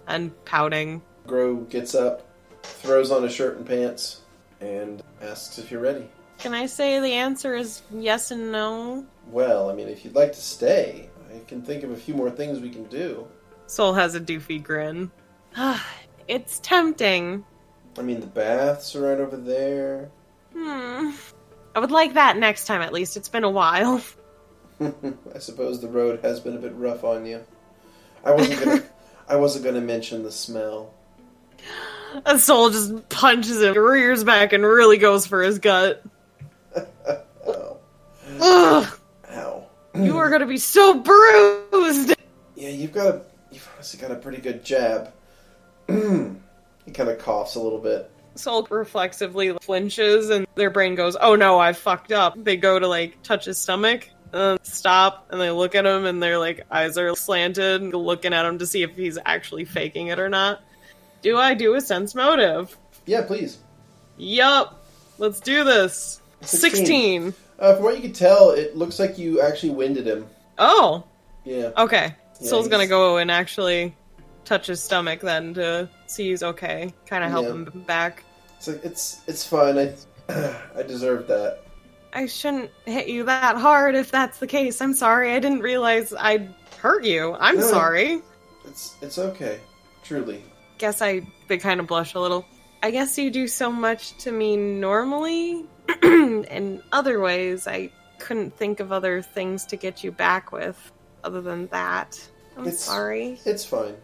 And pouting. Gro gets up, throws on a shirt and pants, and asks if you're ready. Can I say the answer is yes and no? Well, if you'd like to stay, I can think of a few more things we can do. Soul has a doofy grin. It's tempting. The baths are right over there. I would like that next time at least. It's been a while. I suppose the road has been a bit rough on you. I wasn't gonna mention the smell. A Soul just punches him, rears back, and really goes for his gut. Ow. Ugh. Ow. You are gonna be so bruised! Yeah, you've honestly got a pretty good jab. He kind of coughs a little bit. Soul reflexively flinches, and their brain goes, oh no, I fucked up. They go to, touch his stomach, and then stop, and they look at him, and their, eyes are slanted, looking at him to see if he's actually faking it or not. Do I do a sense motive? Yeah, please. Yup. Let's do this. 16. From what you can tell, it looks like you actually winded him. Oh. Yeah. Okay. Yeah, Soul's gonna go and actually touch his stomach then to see he's okay. Kind of help him back. It's fine. I deserved that. I shouldn't hit you that hard if that's the case. I'm sorry. I didn't realize I'd hurt you. I'm sorry. It's okay. Truly. Guess they kind of blush a little. I guess you do so much to me normally. In other ways, I couldn't think of other things to get you back with other than that. I'm sorry. It's fine.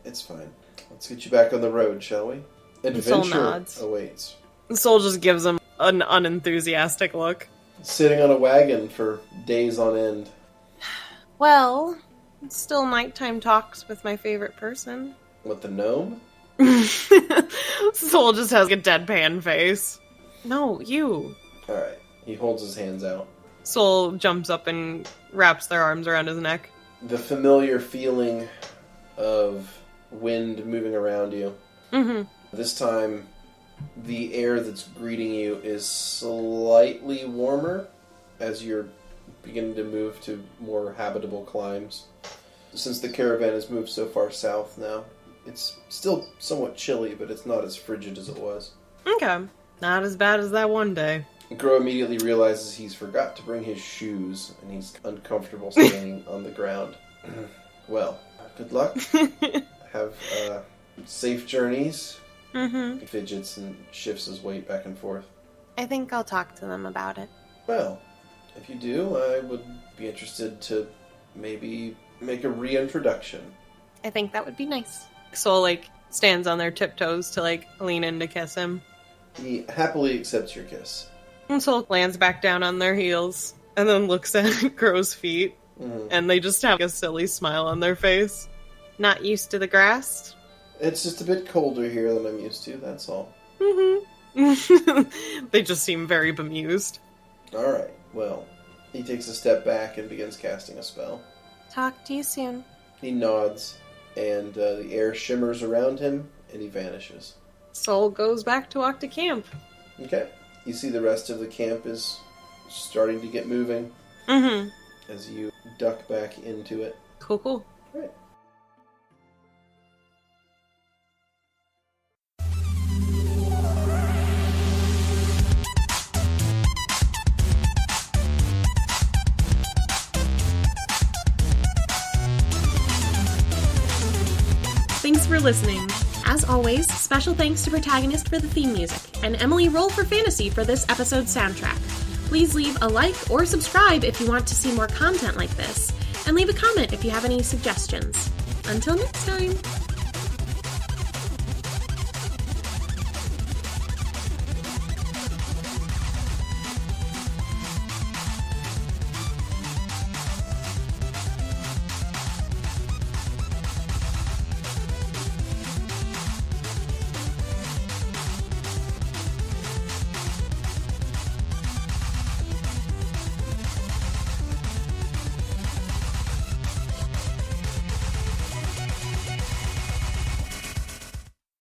It's fine. Let's get you back on the road, shall we? Adventure awaits. Soul just gives him an unenthusiastic look. Sitting on a wagon for days on end. Well, it's still nighttime talks with my favorite person. What, the gnome? Soul just has a deadpan face. No, you. Alright, he holds his hands out. Soul jumps up and wraps their arms around his neck. The familiar feeling of wind moving around you. Mm-hmm. This time, the air that's greeting you is slightly warmer as you're beginning to move to more habitable climes. Since the caravan has moved so far south now, it's still somewhat chilly, but it's not as frigid as it was. Okay. Not as bad as that one day. Crow immediately realizes he's forgot to bring his shoes, and he's uncomfortable standing on the ground. Well, good luck. Have safe journeys. Mm-hmm. He fidgets and shifts his weight back and forth. I think I'll talk to them about it. Well, if you do, I would be interested to maybe make a reintroduction. I think that would be nice. Soul, stands on their tiptoes to, lean in to kiss him. He happily accepts your kiss. And Soul lands back down on their heels, and then looks at Crow's feet, and they just have a silly smile on their face. Not used to the grass? It's just a bit colder here than I'm used to, that's all. Mm-hmm. They just seem very bemused. Alright, well, he takes a step back and begins casting a spell. Talk to you soon. He nods, and the air shimmers around him, and he vanishes. Soul goes back to walk to camp. Okay. You see the rest of the camp is starting to get moving Mm-hmm. as you duck back into it. Cool. Right. Thanks for listening. As always, special thanks to Protagonist for the theme music, and Emily Roll for Fantasy for this episode's soundtrack. Please leave a like or subscribe if you want to see more content like this, and leave a comment if you have any suggestions. Until next time!